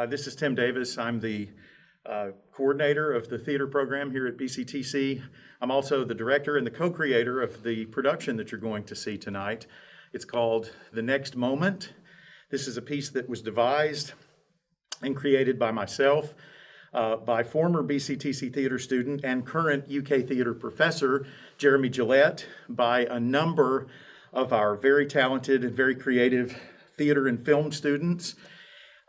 This is Tim Davis. I'm the coordinator of the theater program here at BCTC. I'm also the director and the co-creator of the production that you're going to see tonight. It's called The Next Moment. This is a piece that was devised and created by myself, by former BCTC theater student and current UK theater professor Jeremy Gillette, by a number of our very talented and very creative theater and film students,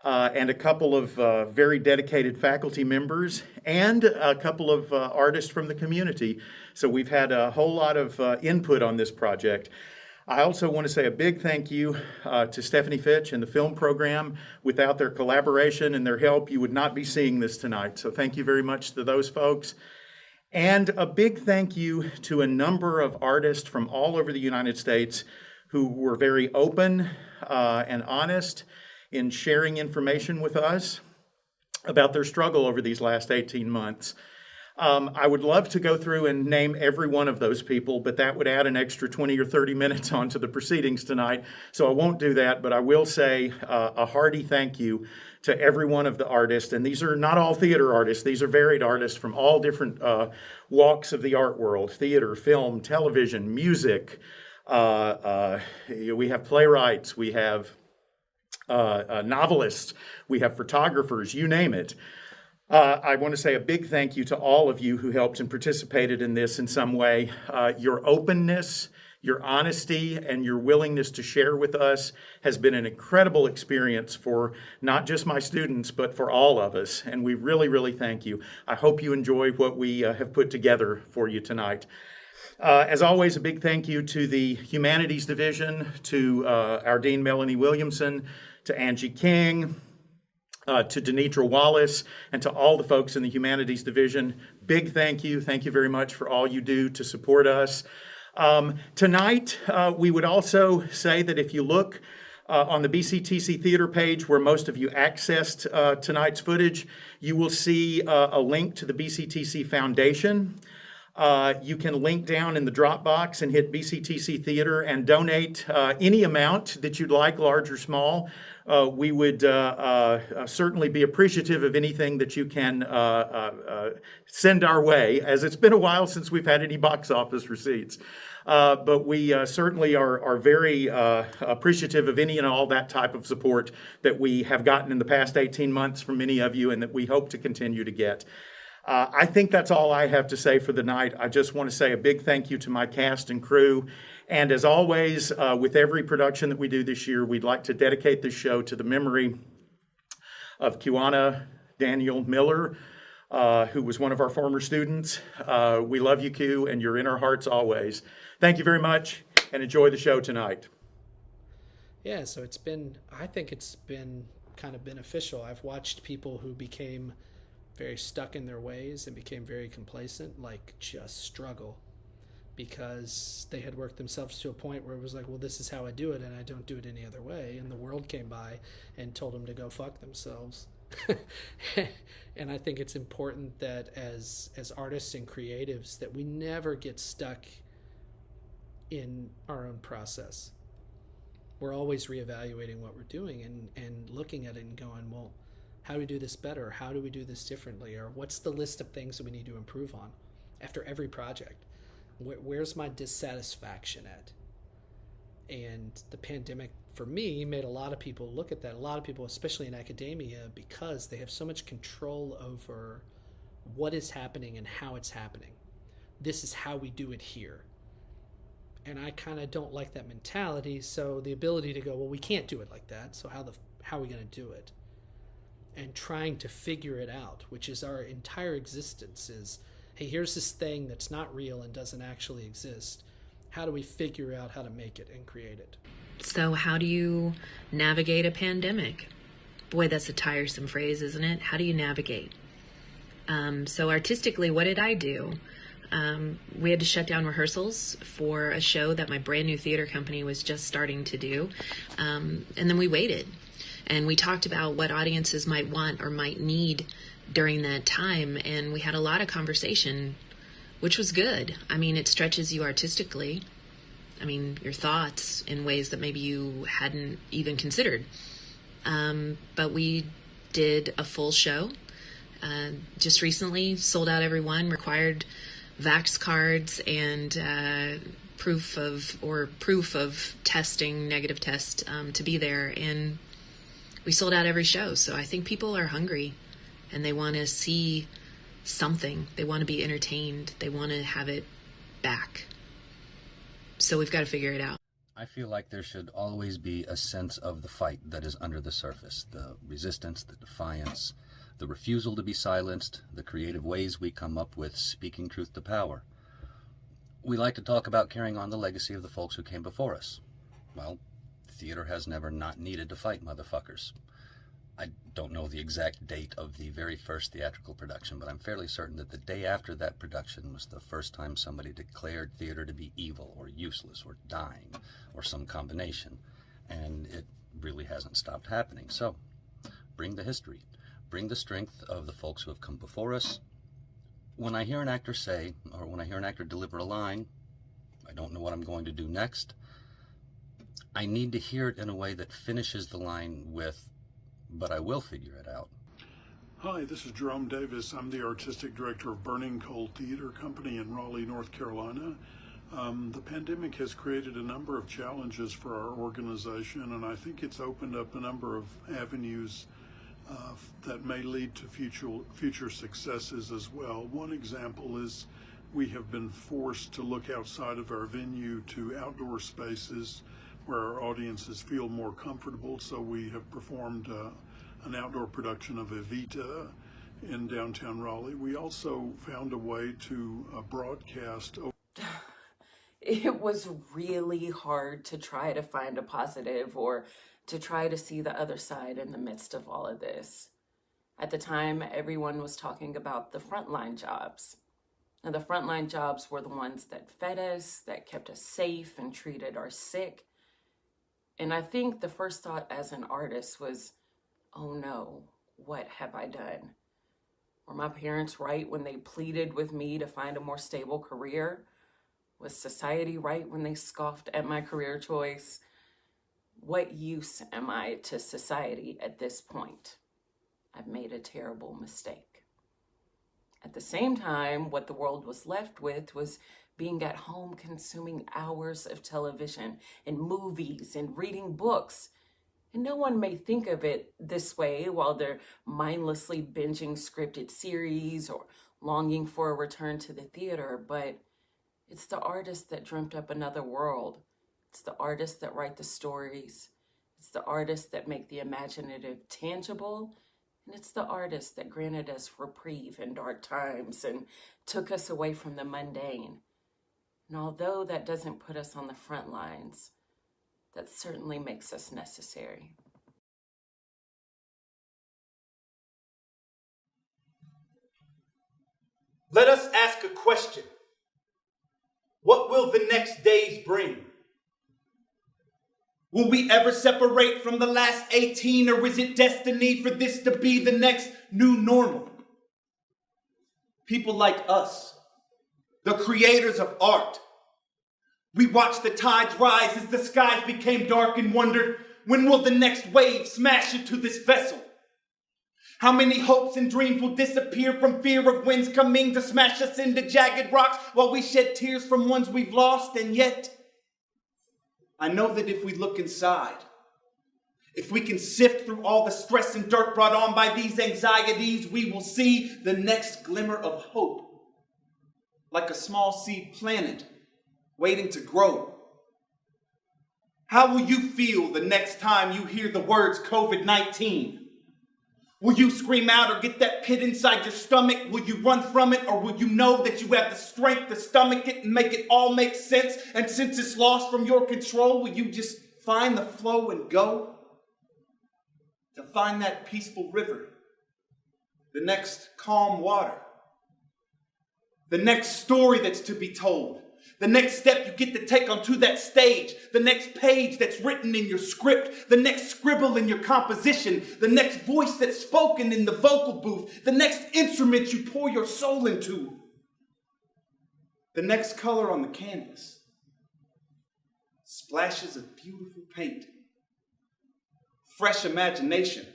and a couple of very dedicated faculty members, and a couple of artists from the community. So we've had a whole lot of input on this project. I also want to say a big thank you to Stephanie Fitch and the film program. Without their collaboration and their help, you would not be seeing this tonight. So thank you very much to those folks. And a big thank you to a number of artists from all over the United States who were very open and honest in sharing information with us about their struggle over these last 18 months. I would love to go through and name every one of those people, but that would add an extra 20 or 30 minutes onto the proceedings tonight, so I won't do that, but I will say a hearty thank you to every one of the artists, and these are not all theater artists, these are varied artists from all different walks of the art world: theater, film, television, music. We have playwrights, we have novelists, we have photographers, you name it. I want to say a big thank you to all of you who helped and participated in this in some way. Your openness, your honesty, and your willingness to share with us has been an incredible experience for not just my students, but for all of us. And we really, really thank you. I hope you enjoy what we have put together for you tonight. As always, a big thank you to the Humanities Division, to our Dean Melanie Williamson, to Angie King, to Denitra Wallace, and to all the folks in the Humanities Division. Big thank you. Thank you very much for all you do to support us. Tonight, we would also say that if you look on the BCTC Theater page where most of you accessed tonight's footage, you will see a link to the BCTC Foundation. You can link down in the drop box and hit BCTC Theater and donate any amount that you'd like, large or small. We would certainly be appreciative of anything that you can send our way, as it's been a while since we've had any box office receipts. But we certainly are very appreciative of any and all that type of support that we have gotten in the past 18 months from many of you and that we hope to continue to get. I think that's all I have to say for the night. I just want to say a big thank you to my cast and crew. And as always, with every production that we do this year, we'd like to dedicate this show to the memory of Kiwana Daniel Miller, who was one of our former students. We love you, Q, and you're in our hearts always. Thank you very much, and enjoy the show tonight. Yeah, so I think it's been kind of beneficial. I've watched people who became very stuck in their ways and became very complacent, just struggle because they had worked themselves to a point where it was like, well, this is how I do it and I don't do it any other way. And the world came by and told them to go fuck themselves. And I think it's important that as artists and creatives that we never get stuck in our own process. We're always reevaluating what we're doing and looking at it and going, well, how do we do this better? How do we do this differently? Or what's the list of things that we need to improve on after every project? Where's my dissatisfaction at? And the pandemic, for me, made a lot of people look at that. A lot of people, especially in academia, because they have so much control over what is happening and how it's happening. This is how we do it here. And I kind of don't like that mentality. So the ability to go, well, we can't do it like that. So how are we going to do it? And trying to figure it out, which is our entire existence, is, hey, here's this thing that's not real and doesn't actually exist. How do we figure out how to make it and create it? So how do you navigate a pandemic? Boy, that's a tiresome phrase, isn't it? How do you navigate? So artistically, what did I do? We had to shut down rehearsals for a show that my brand new theater company was just starting to do. And then we waited. And we talked about what audiences might want or might need during that time. And we had a lot of conversation, which was good. I mean, it stretches you artistically. I mean, your thoughts in ways that maybe you hadn't even considered. But we did a full show. Just recently, sold out every one, required vax cards and proof of testing, negative test, to be there. And we sold out every show. So I think people are hungry and they want to see something. They want to be entertained. They want to have it back. So we've got to figure it out. I feel like there should always be a sense of the fight that is under the surface, the resistance, the defiance, the refusal to be silenced, the creative ways we come up with speaking truth to power. We like to talk about carrying on the legacy of the folks who came before us. Well, theater has never not needed to fight motherfuckers. I don't know the exact date of the very first theatrical production, but I'm fairly certain that the day after that production was the first time somebody declared theater to be evil or useless or dying or some combination, and it really hasn't stopped happening. So, bring the history, bring the strength of the folks who have come before us. When I hear an actor say, or when I hear an actor deliver a line, I don't know what I'm going to do next, I need to hear it in a way that finishes the line with, but I will figure it out. Hi, this is Jerome Davis. I'm the artistic director of Burning Coal Theater Company in Raleigh, North Carolina. The pandemic has created a number of challenges for our organization, and I think it's opened up a number of avenues that may lead to future successes as well. One example is we have been forced to look outside of our venue to outdoor spaces where our audiences feel more comfortable. So we have performed an outdoor production of Evita in downtown Raleigh. We also found a way to broadcast. It was really hard to try to find a positive or to try to see the other side in the midst of all of this. At the time, everyone was talking about the frontline jobs. And the frontline jobs were the ones that fed us, that kept us safe and treated our sick. And I think the first thought as an artist was, oh no, what have I done? Were my parents right when they pleaded with me to find a more stable career? Was society right when they scoffed at my career choice? What use am I to society at this point? I've made a terrible mistake. At the same time, what the world was left with was being at home consuming hours of television and movies and reading books. And no one may think of it this way while they're mindlessly binging scripted series or longing for a return to the theater, but it's the artists that dreamt up another world. It's the artists that write the stories. It's the artists that make the imaginative tangible. And it's the artists that granted us reprieve in dark times and took us away from the mundane. And although that doesn't put us on the front lines, that certainly makes us necessary. Let us ask a question. What will the next days bring? Will we ever separate from the last 18, or is it destiny for this to be the next new normal? People like us, the creators of art, we watched the tides rise as the skies became dark and wondered, when will the next wave smash into this vessel? How many hopes and dreams will disappear from fear of winds coming to smash us into jagged rocks while we shed tears from ones we've lost? And yet, I know that if we look inside, if we can sift through all the stress and dirt brought on by these anxieties, we will see the next glimmer of hope, like a small seed planted, waiting to grow. How will you feel the next time you hear the words COVID-19? Will you scream out or get that pit inside your stomach? Will you run from it, or will you know that you have the strength to stomach it and make it all make sense? And since it's lost from your control, will you just find the flow and go? To find that peaceful river, the next calm water, the next story that's to be told, the next step you get to take onto that stage, the next page that's written in your script, the next scribble in your composition, the next voice that's spoken in the vocal booth, the next instrument you pour your soul into, the next color on the canvas, splashes of beautiful paint, fresh imagination,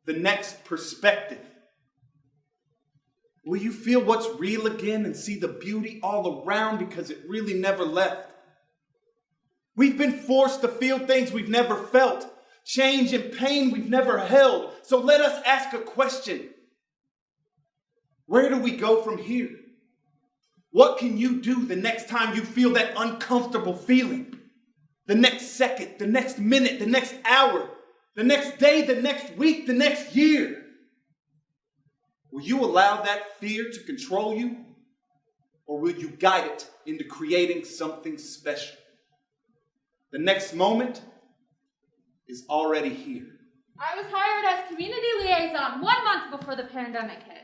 the next perspective? Will you feel what's real again and see the beauty all around because it really never left? We've been forced to feel things we've never felt, change and pain we've never held. So let us ask a question. Where do we go from here? What can you do the next time you feel that uncomfortable feeling? The next second, the next minute, the next hour, the next day, the next week, the next year. Will you allow that fear to control you? Or will you guide it into creating something special? The next moment is already here. I was hired as community liaison 1 month before the pandemic hit.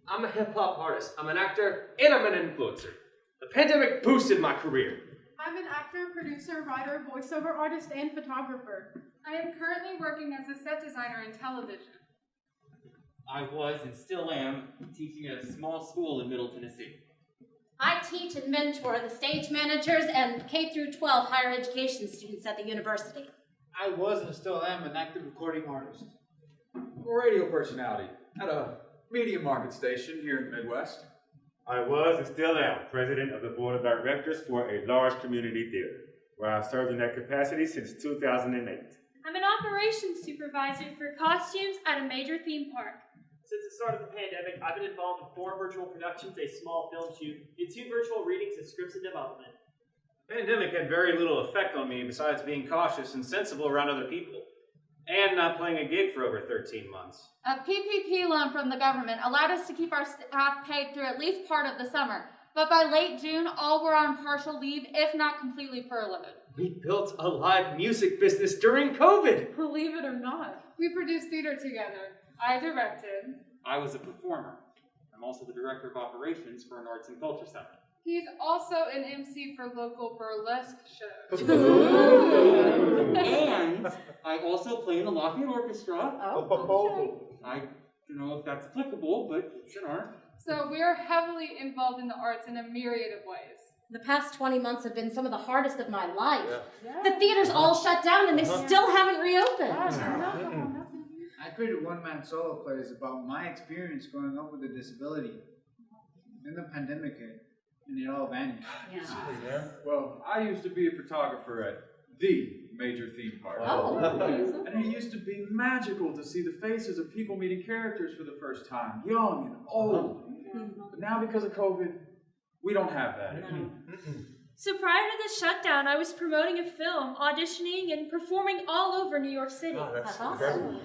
I'm a hip-hop artist. I'm an actor, and I'm an influencer. The pandemic boosted my career. I'm an actor, producer, writer, voiceover artist, and photographer. I am currently working as a set designer in television. I was and still am teaching at a small school in Middle Tennessee. I teach and mentor the stage managers and K-12 higher education students at the university. I was and still am an active recording artist. A radio personality at a media market station here in the Midwest. I was and still am president of the board of directors for a large community theater, where I've served in that capacity since 2008. I'm an operations supervisor for costumes at a major theme park. Since the start of the pandemic, I've been involved in 4 virtual productions, a small film shoot, and 2 virtual readings and scripts in development. The pandemic had very little effect on me besides being cautious and sensible around other people, and not playing a gig for over 13 months. A PPP loan from the government allowed us to keep our staff paid through at least part of the summer, but by late June, all were on partial leave, if not completely furloughed. We built a live music business during COVID. Believe it or not. We produced theater together. I directed. I was a performer. I'm also the director of operations for an arts and culture center. He's also an MC for local burlesque shows. And I also play in the Lafayette Orchestra. Oh, I don't know if that's applicable, but it's an art. So we're heavily involved in the arts in a myriad of ways. The past 20 months have been some of the hardest of my life. Yeah. The theater's all shut down and they still haven't reopened. I created one-man solo plays about my experience growing up with a disability. Then the pandemic hit, and it all vanished. Yeah. Well, I used to be a photographer at the major theme park. Oh. And it used to be magical to see the faces of people meeting characters for the first time, young and old. But now because of COVID, we don't have that. No. So prior to the shutdown, I was promoting a film, auditioning, and performing all over New York City. Oh, that's awesome.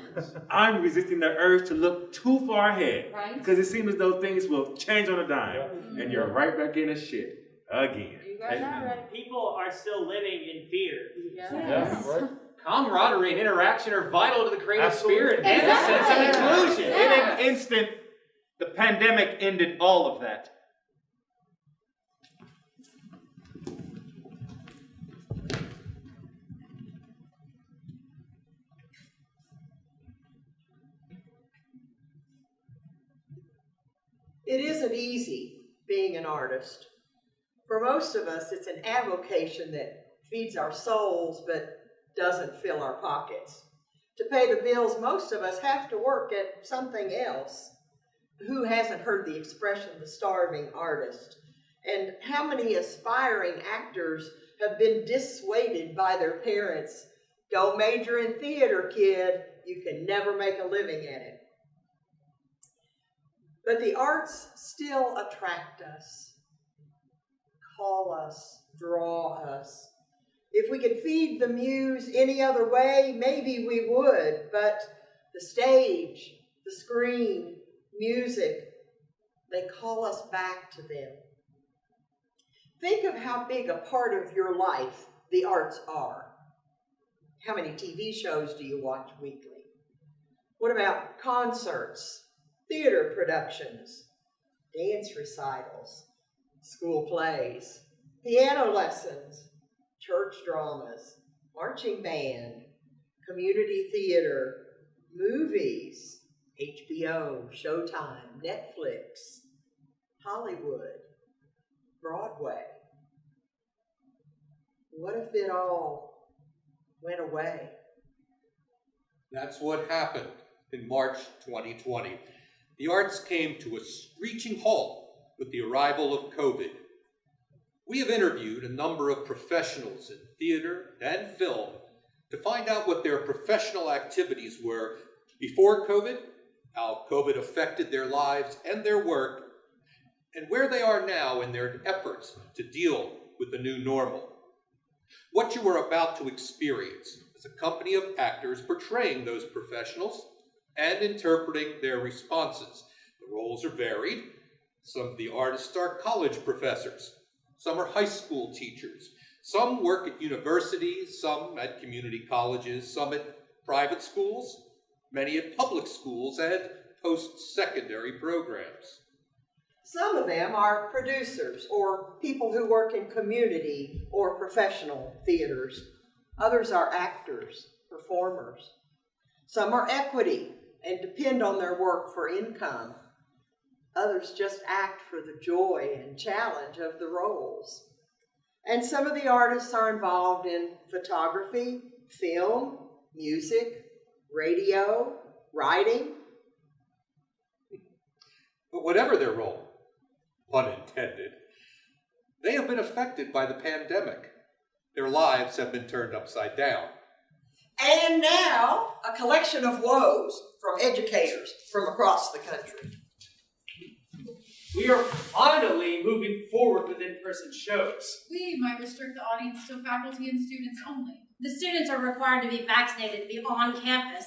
I'm resisting the urge to look too far ahead, right? Because it seems as though things will change on a dime, and you're right back in the shit again. You got that right. People are still living in fear. Yes. Right. Camaraderie and interaction are vital to the creative spirit and a sense of inclusion. In an instant, the pandemic ended all of that. It isn't easy being an artist. For most of us, it's an avocation that feeds our souls but doesn't fill our pockets. To pay the bills, most of us have to work at something else. Who hasn't heard the expression, the starving artist? And how many aspiring actors have been dissuaded by their parents? Don't major in theater, kid. You can never make a living at it. But the arts still attract us, call us, draw us. If we could feed the muse any other way, maybe we would, but the stage, the screen, music, they call us back to them. Think of how big a part of your life the arts are. How many TV shows do you watch weekly? What about concerts? Theater productions, dance recitals, school plays, piano lessons, church dramas, marching band, community theater, movies, HBO, Showtime, Netflix, Hollywood, Broadway. What if it all went away? That's what happened. In March 2020, the arts came to a screeching halt with the arrival of COVID. We have interviewed a number of professionals in theater and film to find out what their professional activities were before COVID, how COVID affected their lives and their work, and where they are now in their efforts to deal with the new normal. What you are about to experience is a company of actors portraying those professionals and interpreting their responses. The roles are varied. Some of the artists are college professors. Some are high school teachers. Some work at universities, some at community colleges, some at private schools, many at public schools and post-secondary programs. Some of them are producers or people who work in community or professional theaters. Others are actors, performers. Some are equity and depend on their work for income. Others just act for the joy and challenge of the roles. And some of the artists are involved in photography, film, music, radio, writing. But whatever their role, pun intended, they have been affected by the pandemic. Their lives have been turned upside down. And now, a collection of woes from educators from across the country. We are finally moving forward with in-person shows. We might restrict the audience to faculty and students only. The students are required to be vaccinated to be on campus.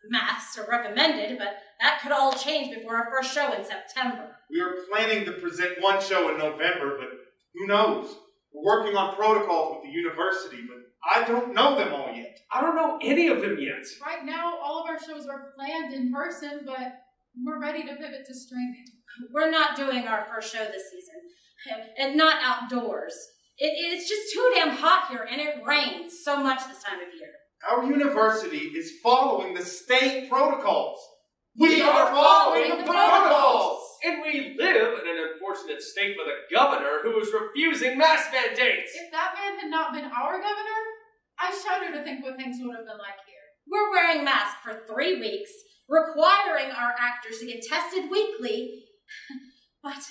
Masks are recommended, but that could all change before our first show in September. We are planning to present one show in November, but who knows? We're working on protocols with the university, but I don't know them all yet. I don't know any of them yet. Right now, all of our shows are planned in person, but we're ready to pivot to streaming. We're not doing our first show this season, and not outdoors. It's just too damn hot here, and it rains so much this time of year. Our university is following the state protocols. We are following the protocols! And we live in an unfortunate state with a governor who is refusing mask mandates. If that man had not been our governor, I shudder to think what things would have been like here. We're wearing masks for 3 weeks, requiring our actors to get tested weekly, but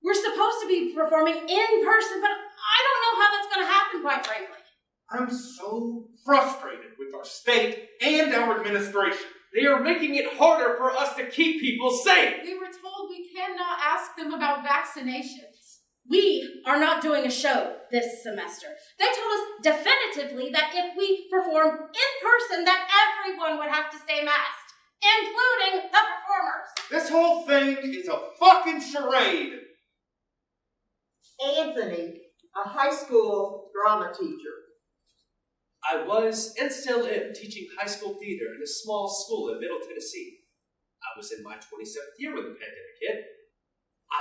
we're supposed to be performing in person, but I don't know how that's going to happen, quite frankly. I'm so frustrated with our state and our administration. They are making it harder for us to keep people safe. We were told we cannot ask them about vaccinations. We are not doing a show this semester. They told us definitively that if we perform in person, that everyone would have to stay masked, including the performers. This whole thing is a fucking charade. Anthony, a high school drama teacher. I was, and still am, teaching high school theater in a small school in Middle Tennessee. I was in my 27th year when the pandemic hit.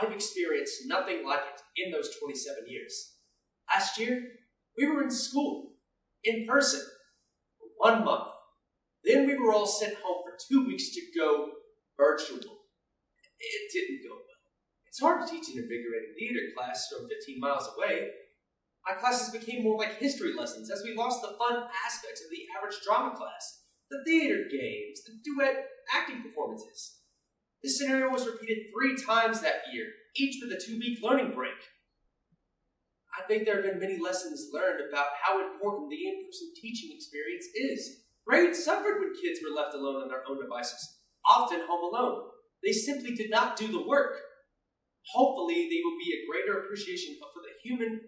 I've experienced nothing like it in those 27 years. Last year, we were in school, in person, for 1 month. Then we were all sent home for 2 weeks to go virtual. It didn't go well. It's hard to teach an invigorating theater class from 15 miles away. My classes became more like history lessons as we lost the fun aspects of the average drama class. The theater games, the duet acting performances. This scenario was repeated 3 times that year, each with a 2-week learning break. I think there have been many lessons learned about how important the in-person teaching experience is. Grades suffered when kids were left alone on their own devices, often home alone. They simply did not do the work. Hopefully, there will be a greater appreciation for the human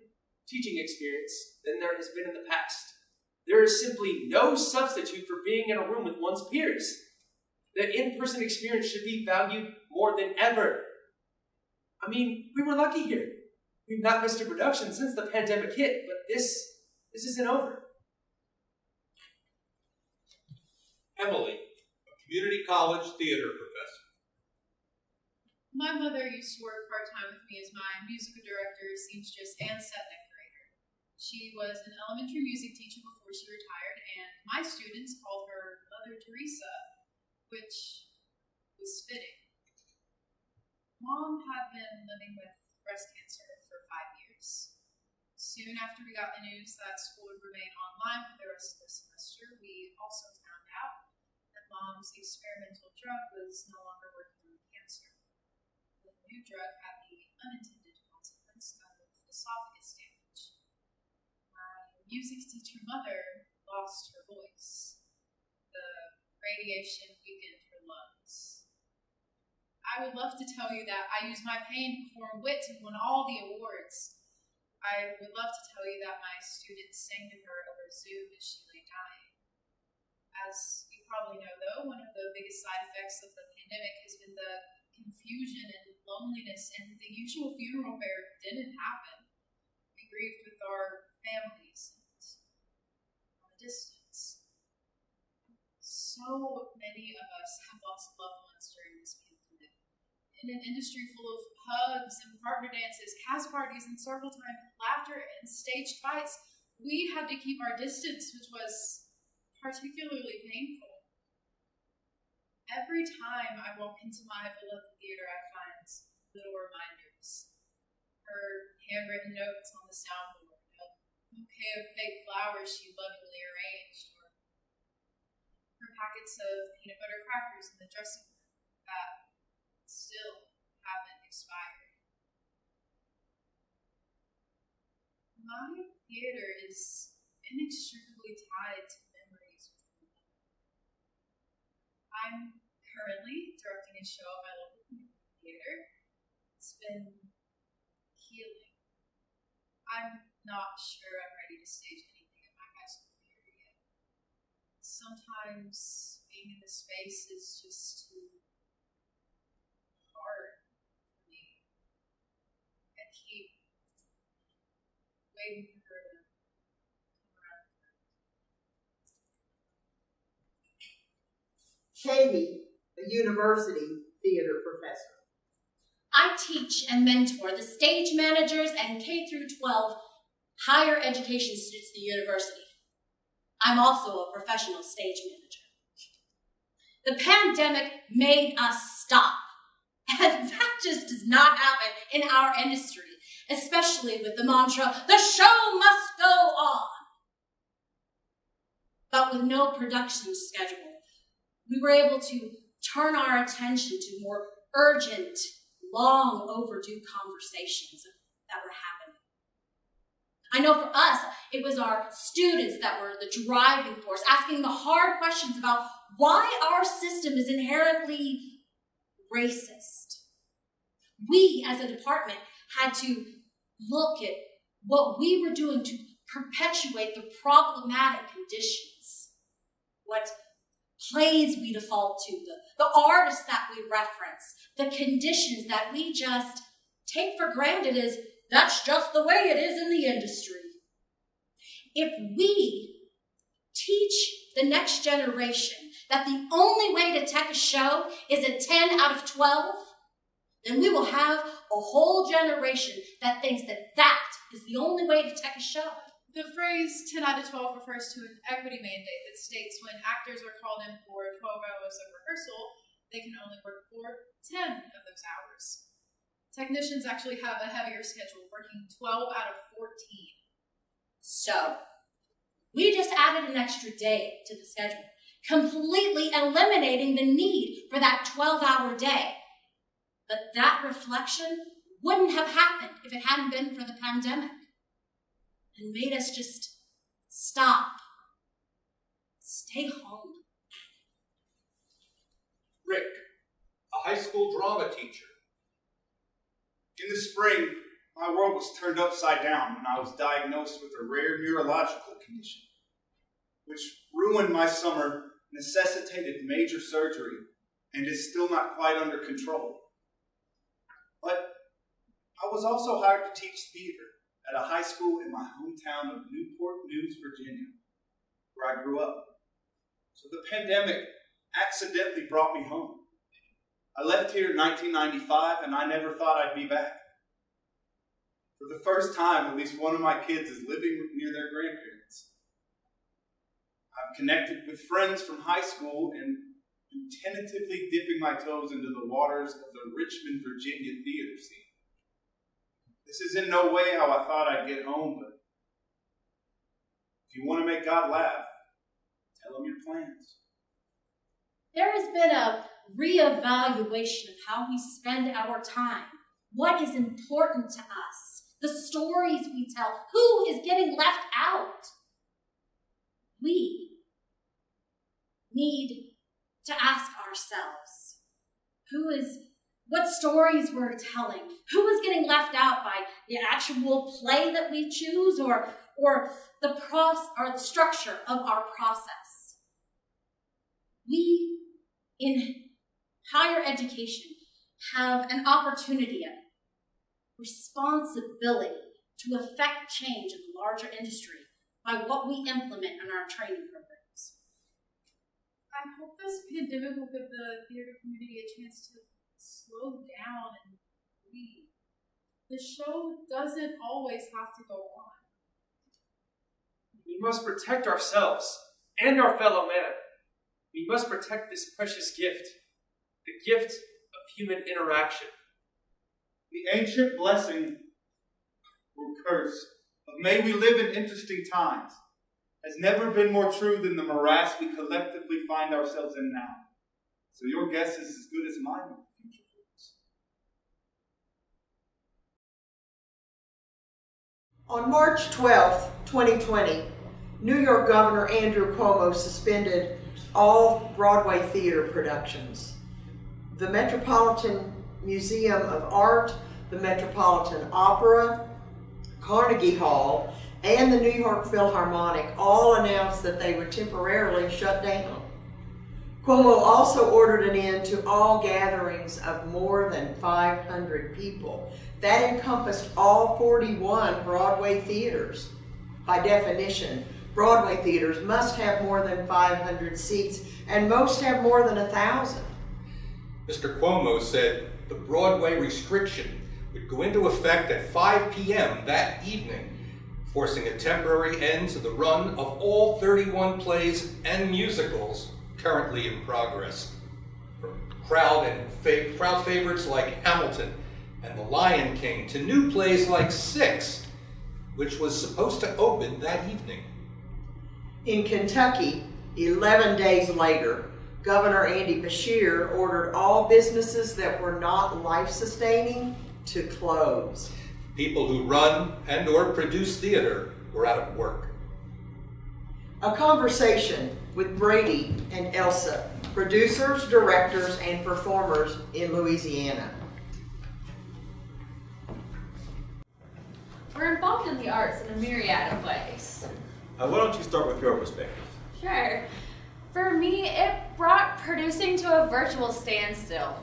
teaching experience than there has been in the past. There is simply no substitute for being in a room with one's peers. The in-person experience should be valued more than ever. I mean, we were lucky here. We've not missed a production since the pandemic hit, but this isn't over. Emily, a community college theater professor. My mother used to work part-time with me as my musical director, seamstress, and set decorator. She was an elementary music teacher before she retired, and my students called her Mother Teresa, which was fitting. Mom had been living with breast cancer for 5 years. Soon after we got the news that school would remain online for the rest of the semester, we also found out that Mom mom's experimental drug was no longer working on cancer. The new drug had the unintended consequence of esophagus damage. My music teacher mother lost her voice. The radiation weakened her lungs. I would love to tell you that I used my pain to perform wit and won all the awards. I would love to tell you that my students sang to her over Zoom as she lay dying. As you probably know, though, one of the biggest side effects of the pandemic has been the confusion and loneliness, and the usual funeral fare didn't happen. We grieved with our families and from a distance. So many of us have lost loved ones during this pandemic. In an industry full of hugs and partner dances, cast parties, and circle time, laughter, and staged fights, we had to keep our distance, which was particularly painful. Every time I walk into my beloved theater, I find little reminders. Her handwritten notes on the soundboard, a bouquet of fake flowers she lovingly arranged, or her packets of peanut butter crackers in the dressing room that still haven't expired. My theater is inextricably tied to memories with my mother. I'm currently directing a show at my local community theater. It's been healing. I'm not sure I'm ready to stage anything at my high school theater yet. Sometimes being in the space is just too hard for me. I keep waiting for her to come around. Katie, a university theater professor. I teach and mentor the stage managers and K through 12 higher education students at the university. I'm also a professional stage manager. The pandemic made us stop. And that just does not happen in our industry, especially with the mantra, the show must go on. But with no production schedule, we were able to turn our attention to more urgent, long overdue conversations that were happening. I know for us, it was our students that were the driving force, asking the hard questions about why our system is inherently racist. We, as a department, had to look at what we were doing to perpetuate the problematic conditions, what plays we default to, the artists that we reference, the conditions that we just take for granted as that's just the way it is in the industry. If we teach the next generation that the only way to tech a show is a 10 out of 12, then we will have a whole generation that thinks that that is the only way to tech a show. The phrase 10 out of 12 refers to an equity mandate that states when actors are called in for 12 hours of rehearsal, they can only work for 10 of those hours. Technicians actually have a heavier schedule, working 12 out of 14. So, we just added an extra day to the schedule, completely eliminating the need for that 12-hour day. But that reflection wouldn't have happened if it hadn't been for the pandemic. And made us just stop. Stay home. Rick, a high school drama teacher. In the spring, my world was turned upside down when I was diagnosed with a rare neurological condition, which ruined my summer, necessitated major surgery, and is still not quite under control. But I was also hired to teach theater at a high school in my hometown of Newport News, Virginia, where I grew up. So the pandemic accidentally brought me home. I left here in 1995, and I never thought I'd be back. For the first time, at least one of my kids is living near their grandparents. I've connected with friends from high school and am tentatively dipping my toes into the waters of the Richmond, Virginia theater scene. This is in no way how I thought I'd get home, but if you want to make God laugh, tell him your plans. There has been a reevaluation of how we spend our time, what is important to us, the stories we tell, who is getting left out. We need to ask ourselves, what stories we're telling, who is getting left out by the actual play that we choose or the structure of our process. We in higher education have an opportunity, a responsibility to affect change in the larger industry by what we implement in our training programs. I hope this pandemic will give the theater community a chance to slow down and breathe. The show doesn't always have to go on. We must protect ourselves and our fellow man. We must protect this precious gift, the gift of human interaction. The ancient blessing or curse of "may we live in interesting times" has never been more true than the morass we collectively find ourselves in now. So your guess is as good as mine. On March 12, 2020, New York Governor Andrew Cuomo suspended all Broadway theater productions. The Metropolitan Museum of Art, the Metropolitan Opera, Carnegie Hall, and the New York Philharmonic all announced that they would temporarily shut down. Cuomo also ordered an end to all gatherings of more than 500 people. That encompassed all 41 Broadway theaters. By definition, Broadway theaters must have more than 500 seats, and most have more than 1,000. Mr. Cuomo said the Broadway restriction would go into effect at 5 p.m. that evening, forcing a temporary end to the run of all 31 plays and musicals currently in progress. From crowd favorites like Hamilton and The Lion King to new plays like Six, which was supposed to open that evening. In Kentucky, 11 days later, Governor Andy Beshear ordered all businesses that were not life-sustaining to close. People who run and or produce theater were out of work. A conversation with Brady and Elsa, producers, directors, and performers in Louisiana. We're involved in the arts in a myriad of ways. Why don't you start with your perspective? Sure. For me, it brought producing to a virtual standstill.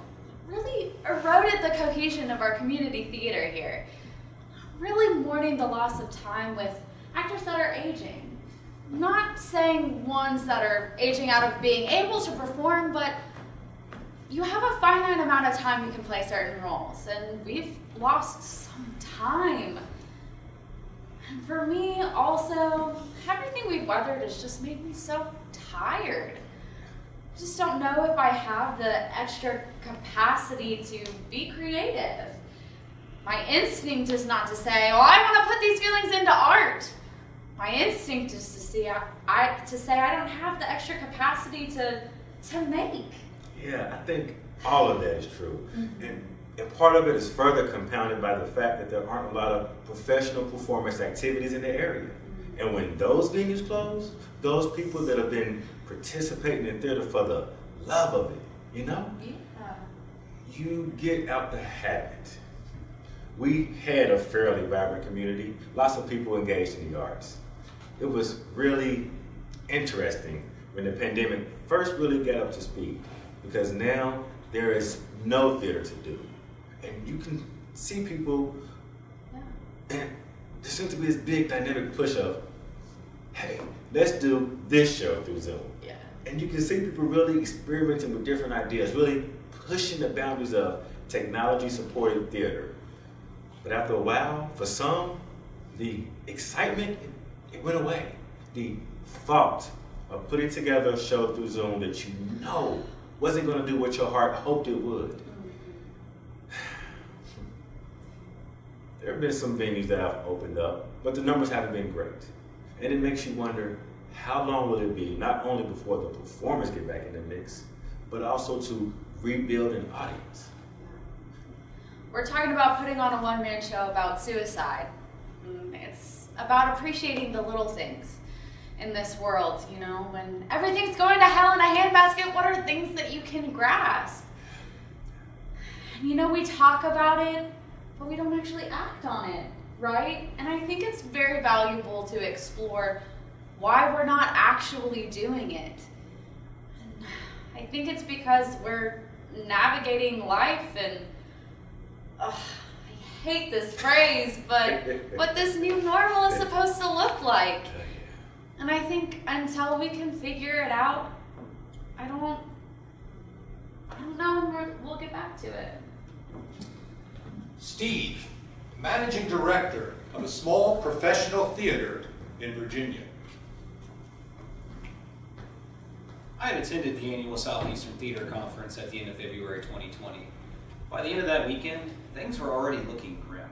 Really eroded the cohesion of our community theater here. Really mourning the loss of time with actors that are aging. Not saying ones that are aging out of being able to perform, but you have a finite amount of time you can play certain roles, and we've lost some time. And for me, also, everything we've weathered has just made me so tired. I just don't know if I have the extra capacity to be creative. My instinct is not to say, oh, I want to put these feelings into art. My instinct is to say I don't have the extra capacity to make. Yeah, I think all of that is true. And part of it is further compounded by the fact that there aren't a lot of professional performance activities in the area. And when those venues close, those people that have been participating in theater for the love of it, you know? Yeah. You get out the habit. We had a fairly vibrant community, lots of people engaged in the arts. It was really interesting when the pandemic first really got up to speed, because now there is no theater to do. And you can see people, and there seems to be this big dynamic push of, hey, let's do this show through Zoom. Yeah. And you can see people really experimenting with different ideas, really pushing the boundaries of technology-supported theater. But after a while, for some, the excitement, it went away. The thought of putting together a show through Zoom that you know wasn't going to do what your heart hoped it would. There have been some venues that have opened up, but the numbers haven't been great. And it makes you wonder, how long will it be, not only before the performers get back in the mix, but also to rebuild an audience. We're talking about putting on a one-man show about suicide. It's about appreciating the little things in this world, you know, when everything's going to hell in a handbasket, what are things that you can grasp? And you know, we talk about it, but we don't actually act on it, right? And I think it's very valuable to explore why we're not actually doing it. And I think it's because we're navigating life and I hate this phrase, but what this new normal is supposed to look like. And I think until we can figure it out, I don't know when we'll get back to it. Steve, managing director of a small professional theater in Virginia. I had attended the annual Southeastern Theater Conference at the end of February 2020. By the end of that weekend, things were already looking grim.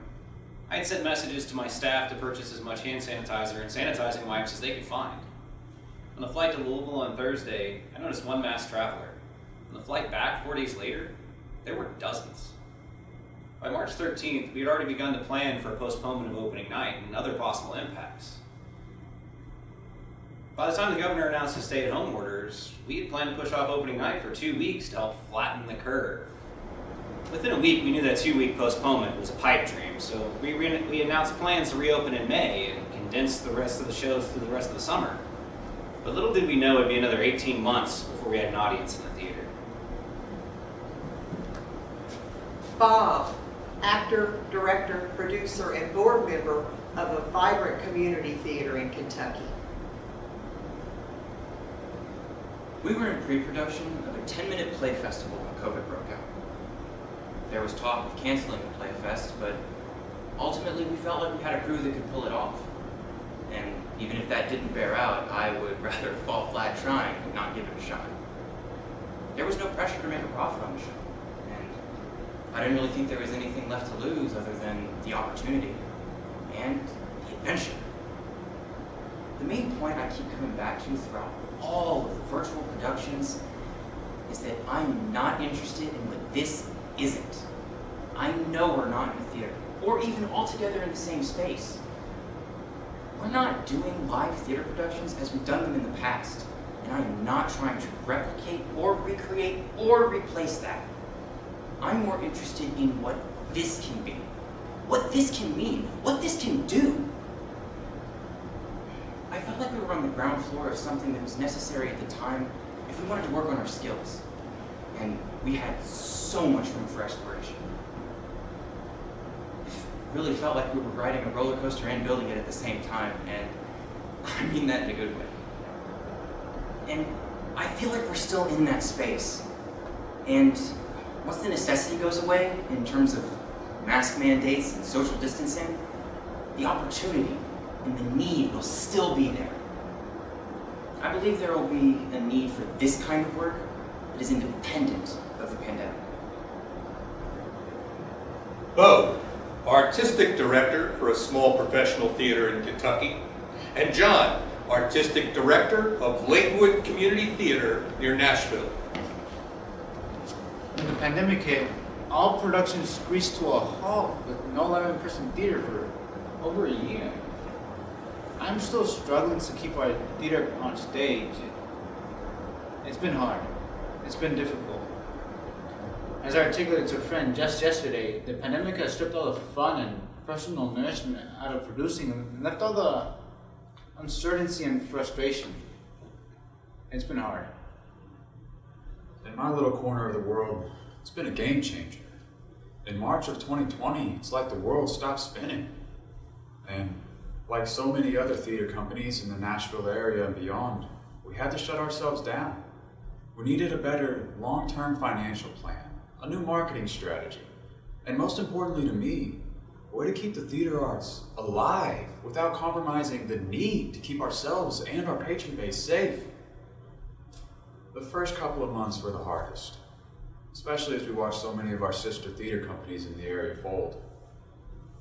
I had sent messages to my staff to purchase as much hand sanitizer and sanitizing wipes as they could find. On the flight to Louisville on Thursday, I noticed one mass traveler. On the flight back 4 days later, there were dozens. By March 13th, we had already begun to plan for a postponement of opening night and other possible impacts. By the time the governor announced his stay-at-home orders, we had planned to push off opening night for 2 weeks to help flatten the curve. Within a week, we knew that 2-week postponement was a pipe dream, so we announced plans to reopen in May and condense the rest of the shows through the rest of the summer. But little did we know it would be another 18 months before we had an audience in the theater. Bob, actor, director, producer, and board member of a vibrant community theater in Kentucky. We were in pre-production of a 10-minute play festival when COVID broke out. There was talk of canceling the play fest, but ultimately we felt like we had a crew that could pull it off. And even if that didn't bear out, I would rather fall flat trying than not give it a shot. There was no pressure to make a profit on the show, and I didn't really think there was anything left to lose other than the opportunity and the adventure. The main point I keep coming back to throughout all of the virtual productions is that I'm not interested in what this isn't. I know we're not in a theater, or even altogether in the same space. We're not doing live theater productions as we've done them in the past, and I'm not trying to replicate or recreate or replace that. I'm more interested in what this can be, what this can mean, what this can do. I felt like we were on the ground floor of something that was necessary at the time if we wanted to work on our skills. And we had so much room for exploration. It really felt like we were riding a roller coaster and building it at the same time, and I mean that in a good way. And I feel like we're still in that space. And once the necessity goes away in terms of mask mandates and social distancing, the opportunity and the need will still be there. I believe there will be a need for this kind of work that is independent of the pandemic. Bo, artistic director for a small professional theater in Kentucky, and John, artistic director of Lakewood Community Theater near Nashville. When the pandemic hit, all productions screeched to a halt with no live in-person theater for over a year. I'm still struggling to keep our theater on stage. It's been hard. It's been difficult. As I articulated to a friend just yesterday, the pandemic has stripped all the fun and personal nourishment out of producing and left all the uncertainty and frustration. It's been hard. In my little corner of the world, it's been a game changer. In March of 2020, it's like the world stopped spinning. And like so many other theater companies in the Nashville area and beyond, we had to shut ourselves down. We needed a better long-term financial plan, a new marketing strategy, and most importantly to me, a way to keep the theater arts alive without compromising the need to keep ourselves and our patron base safe. The first couple of months were the hardest, especially as we watched so many of our sister theater companies in the area fold.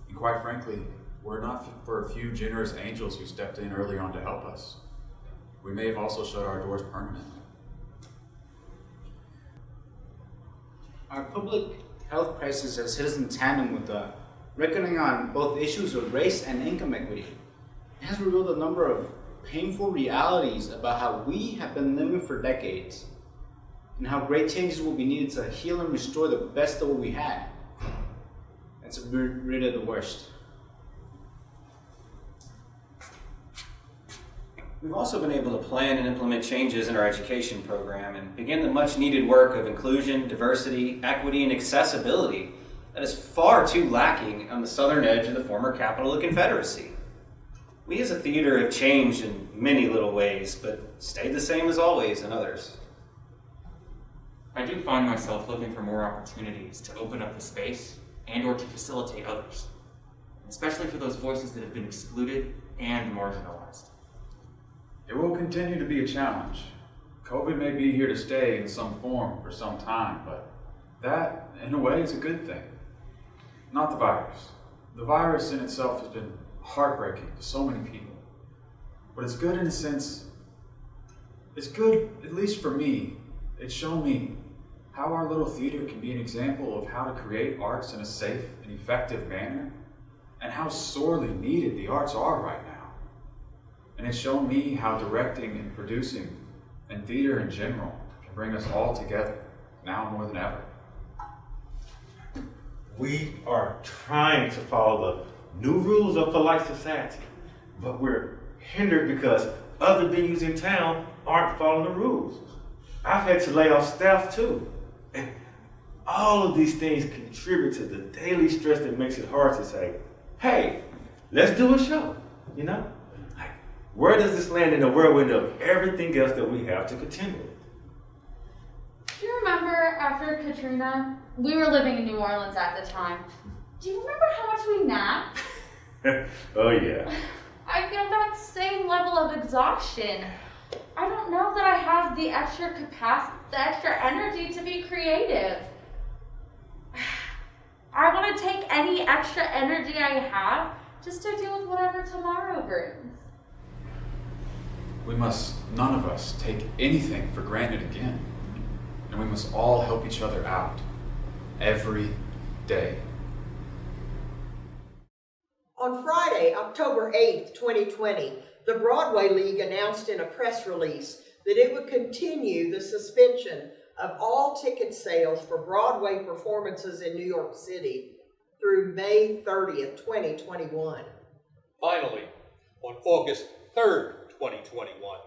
And quite frankly, were it not for a few generous angels who stepped in early on to help us, we may have also shut our doors permanently. Our public health crisis has hit us in tandem with the reckoning on both issues of race and income equity. It has revealed a number of painful realities about how we have been living for decades, and how great changes will be needed to heal and restore the best of what we had, and to get rid of the worst. We've also been able to plan and implement changes in our education program and begin the much needed work of inclusion, diversity, equity, and accessibility that is far too lacking on the southern edge of the former capital of the Confederacy. We as a theater have changed in many little ways, but stayed the same as always in others. I do find myself looking for more opportunities to open up the space and or to facilitate others, especially for those voices that have been excluded and marginalized. It will continue to be a challenge. COVID may be here to stay in some form for some time, but that, in a way, is a good thing. Not the virus. The virus in itself has been heartbreaking to so many people. But it's good in a sense. It's good, at least for me. It's shown me how our little theater can be an example of how to create arts in a safe and effective manner, and how sorely needed the arts are right now. And it's shown me how directing and producing and theater in general can bring us all together, now more than ever. We are trying to follow the new rules of polite society, but we're hindered because other venues in town aren't following the rules. I've had to lay off staff too. And all of these things contribute to the daily stress that makes it hard to say, hey, let's do a show, you know? Like, where does this land in the whirlwind of everything else that we have to contend with? Do you remember after Katrina? We were living in New Orleans at the time. Do you remember how much we napped? Oh yeah. I feel that same level of exhaustion. I don't know that I have the extra capacity, the extra energy to be creative. I want to take any extra energy I have just to deal with whatever tomorrow brings. We must, none of us, take anything for granted again. And we must all help each other out. Every day. On Friday, October 8th, 2020, the Broadway League announced in a press release that it would continue the suspension of all ticket sales for Broadway performances in New York City through May 30th, 2021. Finally, on August 3rd, 2021,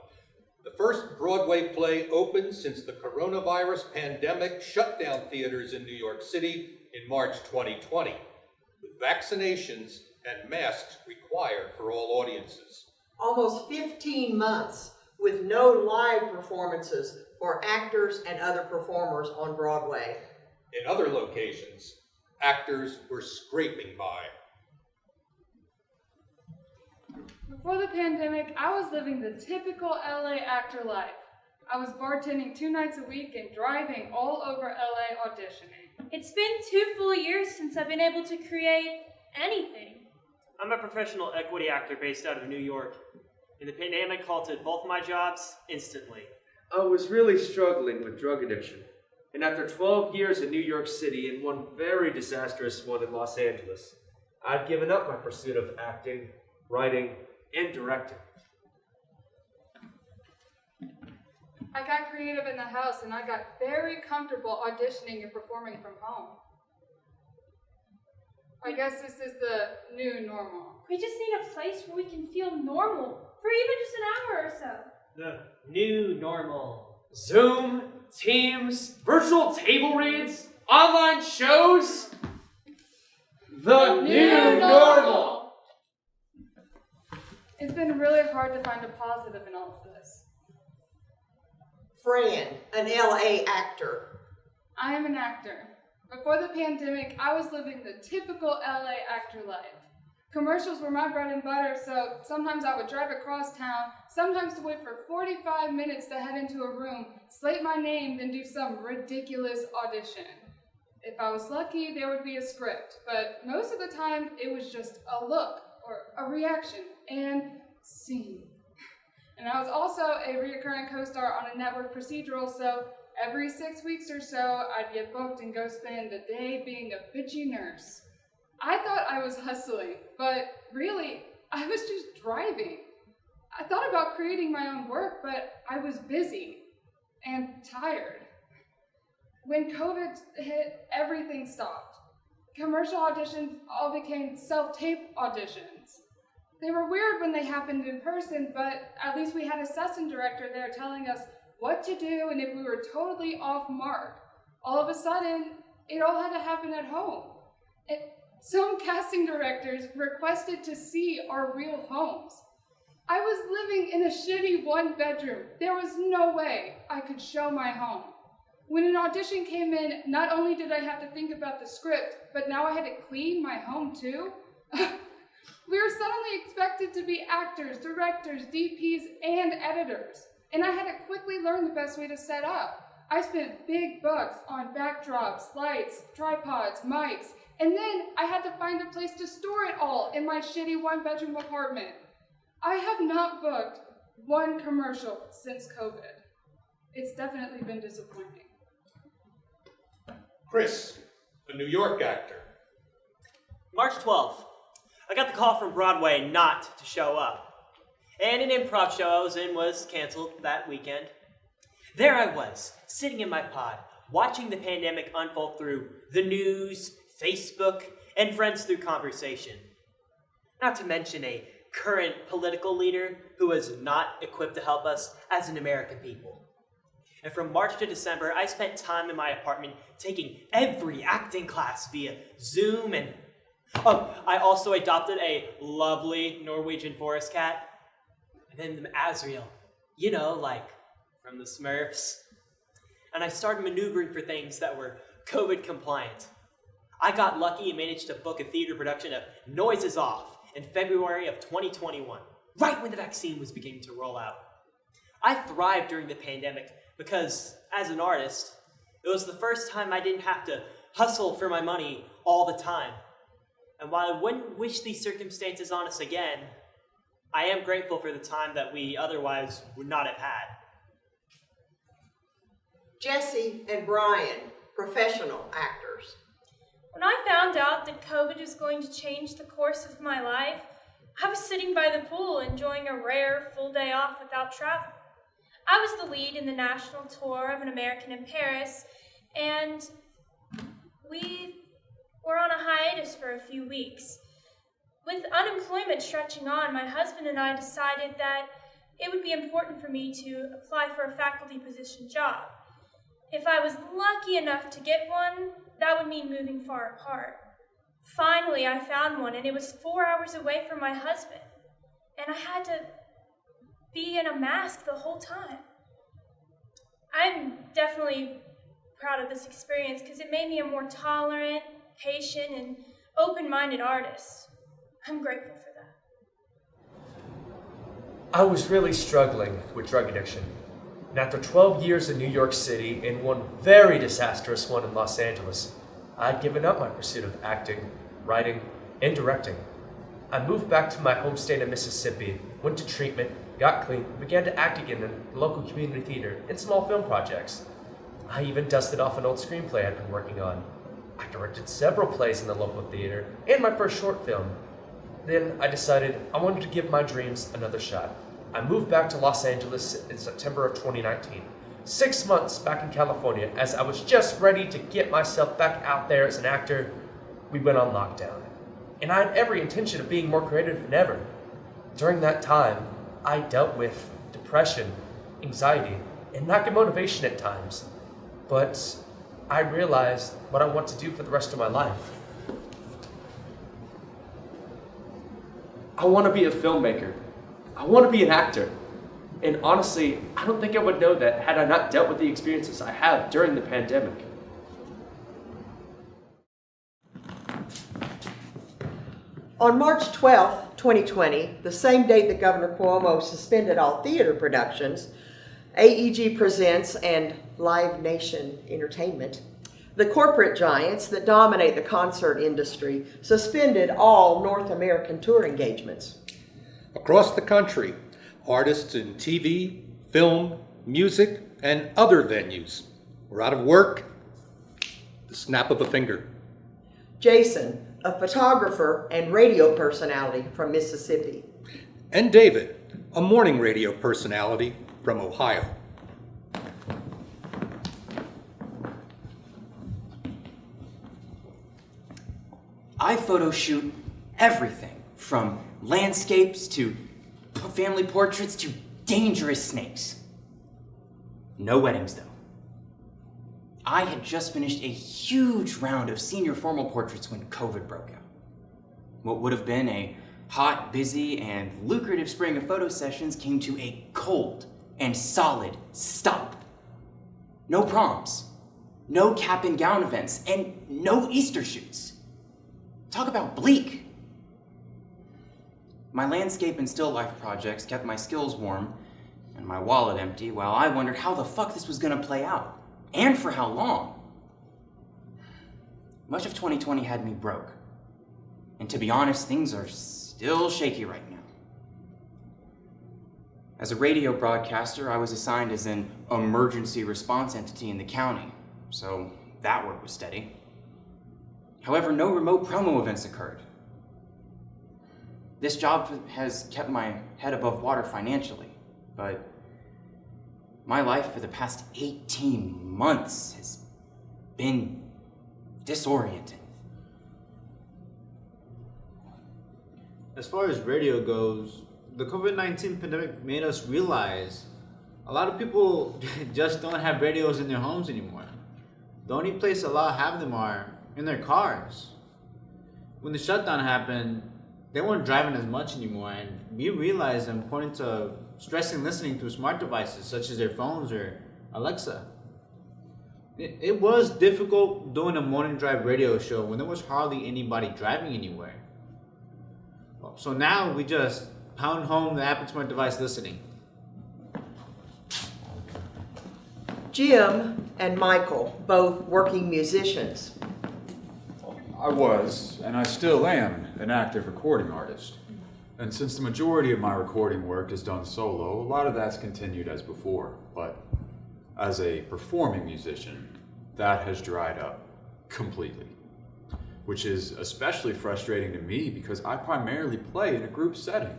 the first Broadway play opened since the coronavirus pandemic shut down theaters in New York City in March 2020, with vaccinations and masks required for all audiences. Almost 15 months with no live performances for actors and other performers on Broadway. In other locations, actors were scraping by. Before the pandemic, I was living the typical LA actor life. I was bartending 2 nights a week and driving all over LA auditioning. It's been 2 full years since I've been able to create anything. I'm a professional equity actor based out of New York, and the pandemic halted both my jobs instantly. I was really struggling with drug addiction, and after 12 years in New York City and one very disastrous one in Los Angeles, I'd given up my pursuit of acting, writing, and directing. I got creative in the house and I got very comfortable auditioning and performing from home. I guess this is the new normal. We just need a place where we can feel normal for even just an hour or so. The new normal. Zoom, Teams, virtual table reads, online shows. The new normal. It's been really hard to find a positive in all of this. Fran, an LA actor. I am an actor. Before the pandemic, I was living the typical LA actor life. Commercials were my bread and butter, so sometimes I would drive across town, sometimes to wait for 45 minutes to head into a room, slate my name, then do some ridiculous audition. If I was lucky, there would be a script, but most of the time, it was just a look, or a reaction, and scene. And I was also a recurring co-star on a network procedural, so every 6 weeks or so, I'd get booked and go spend a day being a bitchy nurse. I thought I was hustling, but really, I was just driving. I thought about creating my own work, but I was busy and tired. When COVID hit, everything stopped. Commercial auditions all became self-tape auditions. They were weird when they happened in person, but at least we had a session director there telling us what to do, and if we were totally off mark, all of a sudden, it all had to happen at home. Some casting directors requested to see our real homes. I was living in a shitty one-bedroom. There was no way I could show my home. When an audition came in, not only did I have to think about the script, but now I had to clean my home too. We were suddenly expected to be actors, directors, DPs, and editors. And I had to quickly learn the best way to set up. I spent big bucks on backdrops, lights, tripods, mics, and then I had to find a place to store it all in my shitty one-bedroom apartment. I have not booked one commercial since COVID. It's definitely been disappointing. Chris, a New York actor. March 12th, I got the call from Broadway not to show up. And an improv show I was in was canceled that weekend. There I was, sitting in my pod, watching the pandemic unfold through the news, Facebook, and friends through conversation. Not to mention a current political leader who was not equipped to help us as an American people. And from March to December, I spent time in my apartment taking every acting class via Zoom, and I also adopted a lovely Norwegian forest cat. And then Azriel, you know, like from the Smurfs. And I started maneuvering for things that were COVID compliant. I got lucky and managed to book a theater production of Noises Off in February of 2021, right when the vaccine was beginning to roll out. I thrived during the pandemic because, as an artist, it was the first time I didn't have to hustle for my money all the time. And while I wouldn't wish these circumstances on us again, I am grateful for the time that we otherwise would not have had. Jesse and Brian, professional actors. When I found out that COVID was going to change the course of my life, I was sitting by the pool enjoying a rare full day off without travel. I was the lead in the national tour of An American in Paris, and we were on a hiatus for a few weeks. With unemployment stretching on, my husband and I decided that it would be important for me to apply for a faculty position job. If I was lucky enough to get one, that would mean moving far apart. Finally, I found one, and it was 4 hours away from my husband, and I had to be in a mask the whole time. I'm definitely proud of this experience because it made me a more tolerant, patient, and open-minded artist. I'm grateful for that. I was really struggling with drug addiction. And after 12 years in New York City and one very disastrous one in Los Angeles, I'd given up my pursuit of acting, writing, and directing. I moved back to my home state of Mississippi, went to treatment, got clean, and began to act again in the local community theater and small film projects. I even dusted off an old screenplay I'd been working on. I directed several plays in the local theater and my first short film. Then I decided I wanted to give my dreams another shot. I moved back to Los Angeles in September of 2019. 6 months back in California, as I was just ready to get myself back out there as an actor, we went on lockdown. And I had every intention of being more creative than ever. During that time, I dealt with depression, anxiety, and lack of motivation at times. But I realized what I want to do for the rest of my life. I want to be a filmmaker. I want to be an actor. And honestly, I don't think I would know that had I not dealt with the experiences I have during the pandemic. On March 12th, 2020, the same date that Governor Cuomo suspended all theater productions, AEG Presents and Live Nation Entertainment, the corporate giants that dominate the concert industry, suspended all North American tour engagements. Across the country, artists in TV, film, music, and other venues We're out of work. The snap of a finger. Jason, a photographer and radio personality from Mississippi. And David, a morning radio personality from Ohio. I photo shoot everything from landscapes to family portraits to dangerous snakes. No weddings, though. I had just finished a huge round of senior formal portraits when COVID broke out. What would have been a hot, busy, and lucrative spring of photo sessions came to a cold and solid stop. No proms, no cap and gown events, and no Easter shoots. Talk about bleak. My landscape and still life projects kept my skills warm and my wallet empty while I wondered how the fuck this was gonna play out, and for how long. Much of 2020 had me broke. And to be honest, things are still shaky right now. As a radio broadcaster, I was assigned as an emergency response entity in the county, so that work was steady. However, no remote promo events occurred. This job has kept my head above water financially, but my life for the past 18 months has been disorienting. As far as radio goes, the COVID-19 pandemic made us realize a lot of people just don't have radios in their homes anymore. The only place a lot have them are in their cars. When the shutdown happened, they weren't driving as much anymore, and we realized the importance of stressing listening through smart devices such as their phones or Alexa. It was difficult doing a morning drive radio show when there was hardly anybody driving anywhere. So now we just pound home the app and smart device listening. Jim and Michael, both working musicians. I was, and I still am, an active recording artist. And since the majority of my recording work is done solo, a lot of that's continued as before. But as a performing musician, that has dried up completely. Which is especially frustrating to me because I primarily play in a group setting.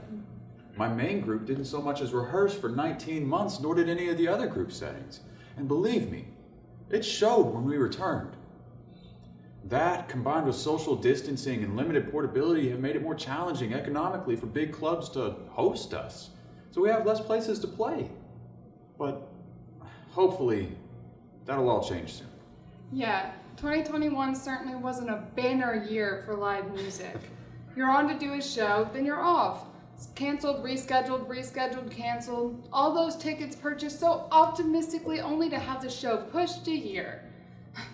My main group didn't so much as rehearse for 19 months, nor did any of the other group settings. And believe me, it showed when we returned. That, combined with social distancing and limited portability, have made it more challenging economically for big clubs to host us. So we have less places to play. But hopefully, that'll all change soon. Yeah, 2021 certainly wasn't a banner year for live music. You're on to do a show, then you're off. It's canceled, rescheduled, canceled. All those tickets purchased so optimistically only to have the show pushed a year.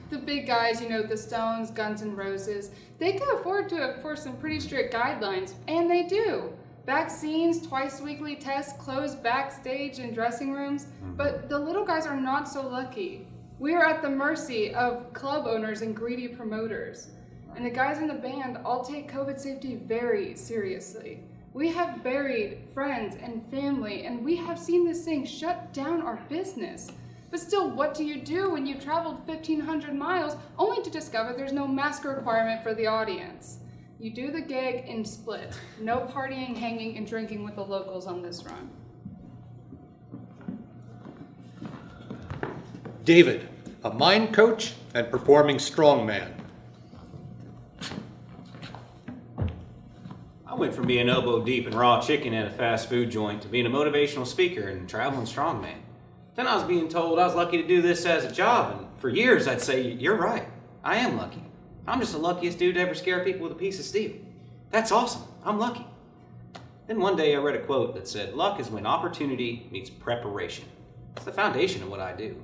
The big guys, the Stones, Guns N' Roses, they can afford to enforce some pretty strict guidelines, and they do. Vaccines, twice weekly tests, closed backstage and dressing rooms, but the little guys are not so lucky. We are at the mercy of club owners and greedy promoters. And the guys in the band all take COVID safety very seriously. We have buried friends and family, and we have seen this thing shut down our business. But still, what do you do when you've traveled 1,500 miles only to discover there's no mask requirement for the audience? You do the gig and split. No partying, hanging, and drinking with the locals on this run. David, a mind coach and performing strongman. I went from being elbow deep in raw chicken at a fast food joint to being a motivational speaker and traveling strongman. Then I was being told I was lucky to do this as a job, and for years I'd say, you're right, I am lucky. I'm just the luckiest dude to ever scare people with a piece of steel. That's awesome, I'm lucky. Then one day I read a quote that said, luck is when opportunity meets preparation. It's the foundation of what I do.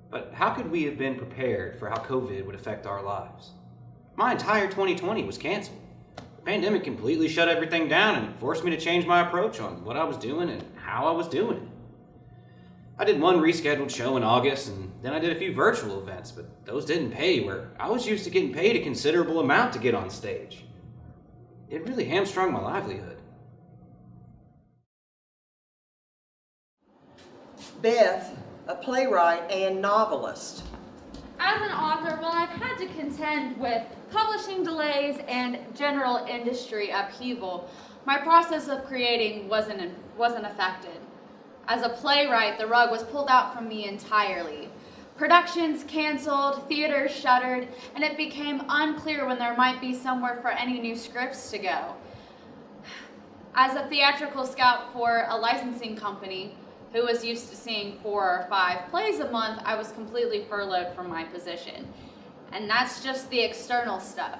But how could we have been prepared for how COVID would affect our lives? My entire 2020 was canceled. The pandemic completely shut everything down and forced me to change my approach on what I was doing and how I was doing it. I did one rescheduled show in August, and then I did a few virtual events, but those didn't pay where I was used to getting paid a considerable amount to get on stage. It really hamstrung my livelihood. Beth, a playwright and novelist. As an author, well, I've had to contend with publishing delays and general industry upheaval. My process of creating wasn't affected. As a playwright, the rug was pulled out from me entirely. Productions canceled, theaters shuttered, and it became unclear when there might be somewhere for any new scripts to go. As a theatrical scout for a licensing company who was used to seeing 4 or 5 plays a month, I was completely furloughed from my position. And that's just the external stuff.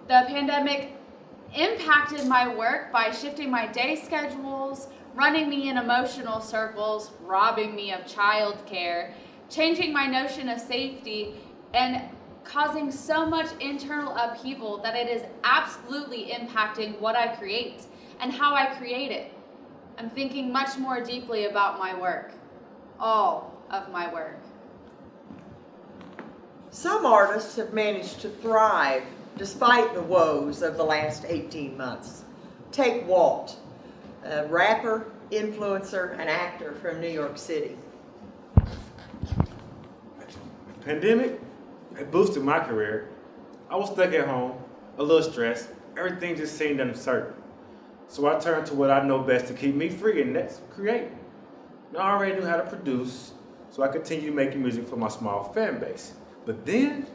The pandemic impacted my work by shifting my day schedules, running me in emotional circles, robbing me of childcare, changing my notion of safety, and causing so much internal upheaval that it is absolutely impacting what I create and how I create it. I'm thinking much more deeply about my work, all of my work. Some artists have managed to thrive despite the woes of the last 18 months. Take Walt, a rapper, influencer, and actor from New York City. Pandemic, it boosted my career. I was stuck at home, a little stressed. Everything just seemed uncertain. So I turned to what I know best to keep me free, and that's creating. Now, I already knew how to produce, so I continued making music for my small fan base. But then,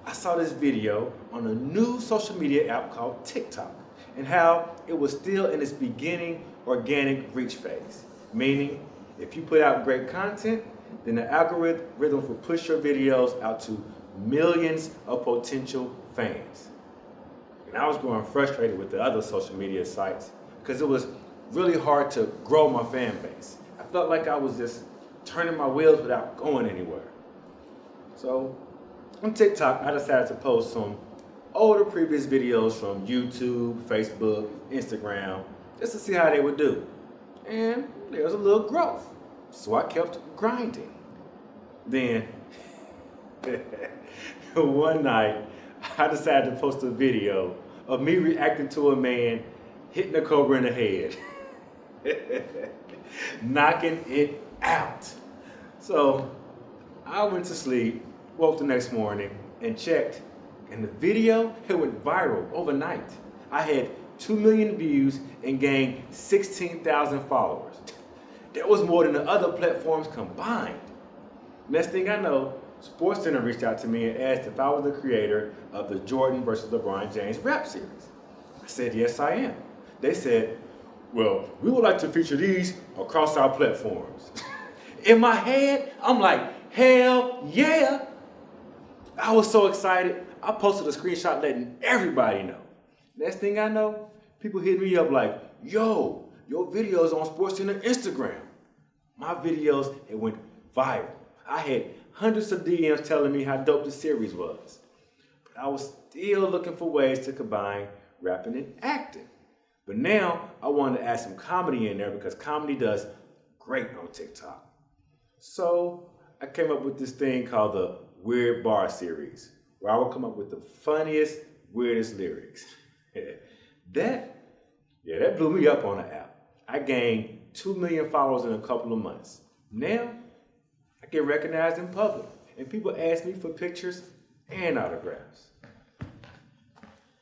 I saw this video on a new social media app called TikTok, and how it was still in its beginning organic reach phase. Meaning, if you put out great content, then the algorithm will push your videos out to millions of potential fans. And I was growing frustrated with the other social media sites because it was really hard to grow my fan base. I felt like I was just turning my wheels without going anywhere. So on TikTok, I decided to post some older previous videos from YouTube, Facebook, Instagram, just to see how they would do. And there was a little growth. So I kept grinding. Then, one night, I decided to post a video of me reacting to a man hitting a cobra in the head. Knocking it out. So, I went to sleep, woke the next morning, and checked. And the video, it went viral overnight. I had 2 million views and gained 16,000 followers. That was more than the other platforms combined. Next thing I know, SportsCenter reached out to me and asked if I was the creator of the Jordan versus LeBron James rap series. I said, yes, I am. They said, well, we would like to feature these across our platforms. In my head, I'm like, hell yeah. I was so excited, I posted a screenshot letting everybody know. Next thing I know, people hit me up like, yo, your video's on SportsCenter Instagram. My videos, it went viral. I had hundreds of DMs telling me how dope the series was. But I was still looking for ways to combine rapping and acting. But now I wanted to add some comedy in there because comedy does great on TikTok. So I came up with this thing called the Weird Bar series, where I would come up with the funniest, weirdest lyrics. That blew me up on the app. I gained 2 million followers in a couple of months. Now, I get recognized in public, and people ask me for pictures and autographs.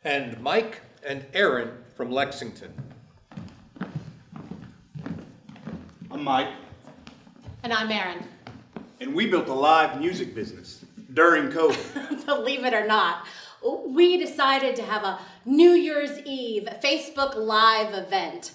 And Mike and Aaron from Lexington. I'm Mike. And I'm Erin. And we built a live music business during COVID. Believe it or not, we decided to have a New Year's Eve Facebook Live event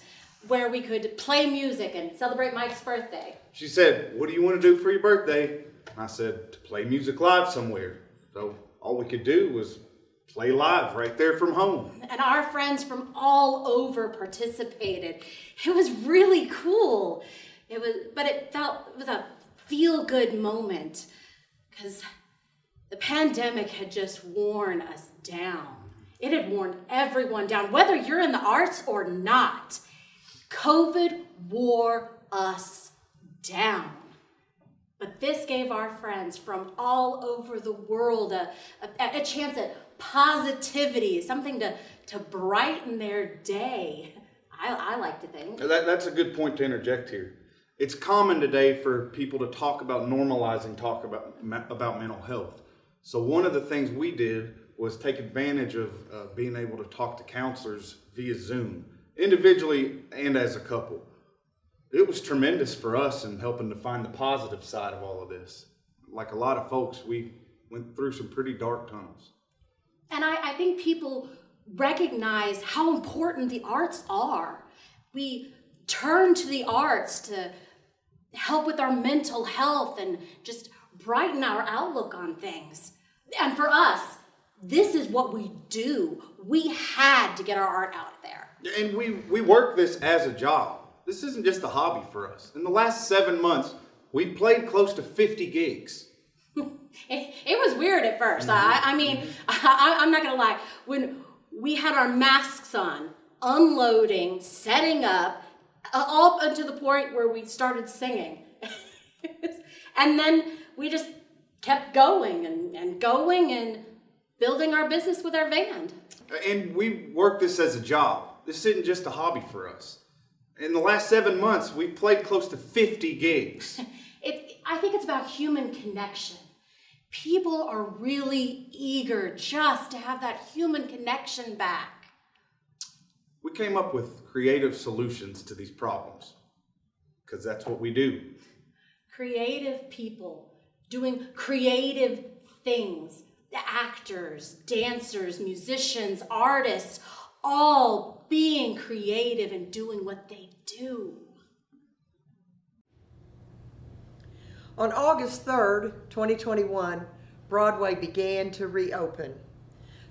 where we could play music and celebrate Mike's birthday. She said, what do you want to do for your birthday? I said, to play music live somewhere. So all we could do was play live right there from home. And our friends from all over participated. It was really cool. It was a feel-good moment because the pandemic had just worn us down. It had worn everyone down, whether you're in the arts or not. COVID wore us down. But this gave our friends from all over the world a chance at positivity, something to brighten their day. I like to think. That's a good point to interject here. It's common today for people to talk about normalizing talk about mental health. So one of the things we did was take advantage of being able to talk to counselors via Zoom, individually and as a couple. It was tremendous for us in helping to find the positive side of all of this. Like a lot of folks, we went through some pretty dark tunnels. And I think people recognize how important the arts are. We turn to the arts to help with our mental health and just brighten our outlook on things. And for us, this is what we do. We had to get our art out there. And we work this as a job. This isn't just a hobby for us. In the last 7 months, we've played close to 50 gigs. It was weird at first. I'm not gonna lie. When we had our masks on, unloading, setting up, all up to the point where we started singing. And then we just kept going and going and building our business with our band. And we work this as a job. This isn't just a hobby for us. In the last 7 months, we've played close to 50 gigs. I think it's about human connection. People are really eager just to have that human connection back. We came up with creative solutions to these problems, because that's what we do. Creative people doing creative things. The actors, dancers, musicians, artists, all being creative and doing what they do. On August 3rd, 2021, Broadway began to reopen.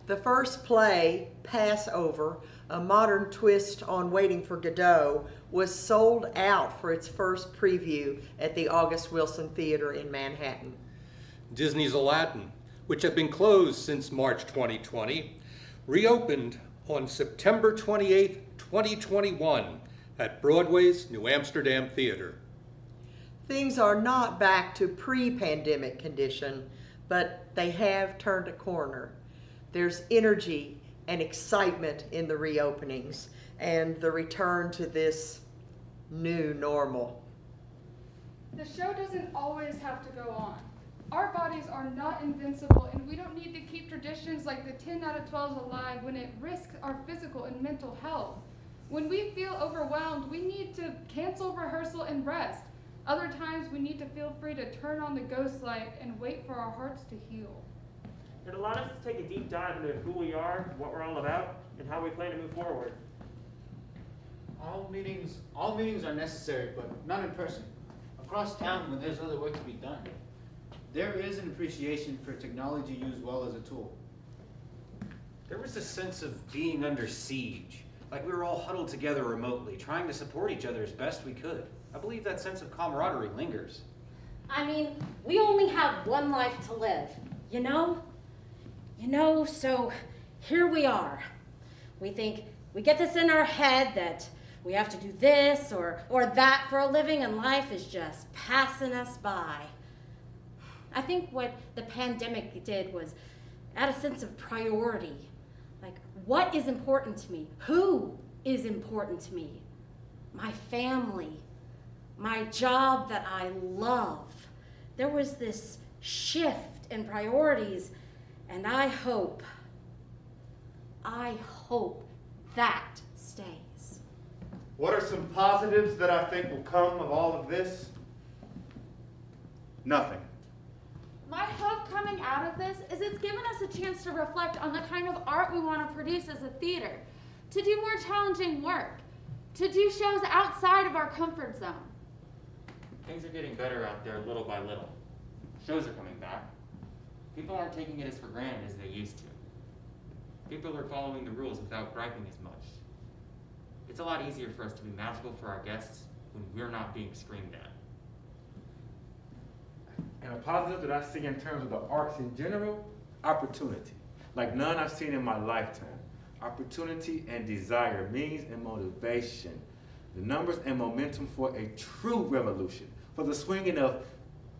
The first play, Passover, a modern twist on Waiting for Godot, was sold out for its first preview at the August Wilson Theater in Manhattan. Disney's Aladdin, which had been closed since March 2020, reopened on September 28, 2021 at Broadway's New Amsterdam Theater. Things are not back to pre-pandemic condition, but they have turned a corner. There's energy and excitement in the reopenings and the return to this new normal. The show doesn't always have to go on. Our bodies are not invincible, and we don't need to keep traditions like the 10 out of 12s alive when it risks our physical and mental health. When we feel overwhelmed, we need to cancel rehearsal and rest. Other times, we need to feel free to turn on the ghost light and wait for our hearts to heal. It allowed us to take a deep dive into who we are, what we're all about, and how we plan to move forward. All meetings are necessary, but not in person. Across town when there's other work to be done. There is an appreciation for technology used well as a tool. There was a sense of being under siege, like we were all huddled together remotely, trying to support each other as best we could. I believe that sense of camaraderie lingers. I mean, we only have one life to live, you know? So here we are. We think we get this in our head that we have to do this or that for a living, and life is just passing us by. I think what the pandemic did was add a sense of priority. Like, what is important to me? Who is important to me? My family, my job that I love. There was this shift in priorities, and I hope that stays. What are some positives that I think will come of all of this? Nothing. My hope coming out of this is it's given us a chance to reflect on the kind of art we want to produce as a theater, to do more challenging work, to do shows outside of our comfort zone. Things are getting better out there little by little. Shows are coming back. People aren't taking it as for granted as they used to. People are following the rules without griping as much. It's a lot easier for us to be magical for our guests when we're not being screamed at. And a positive that I see in terms of the arts in general, opportunity. Like none I've seen in my lifetime. Opportunity and desire, means and motivation. The numbers and momentum for a true revolution. For the swinging of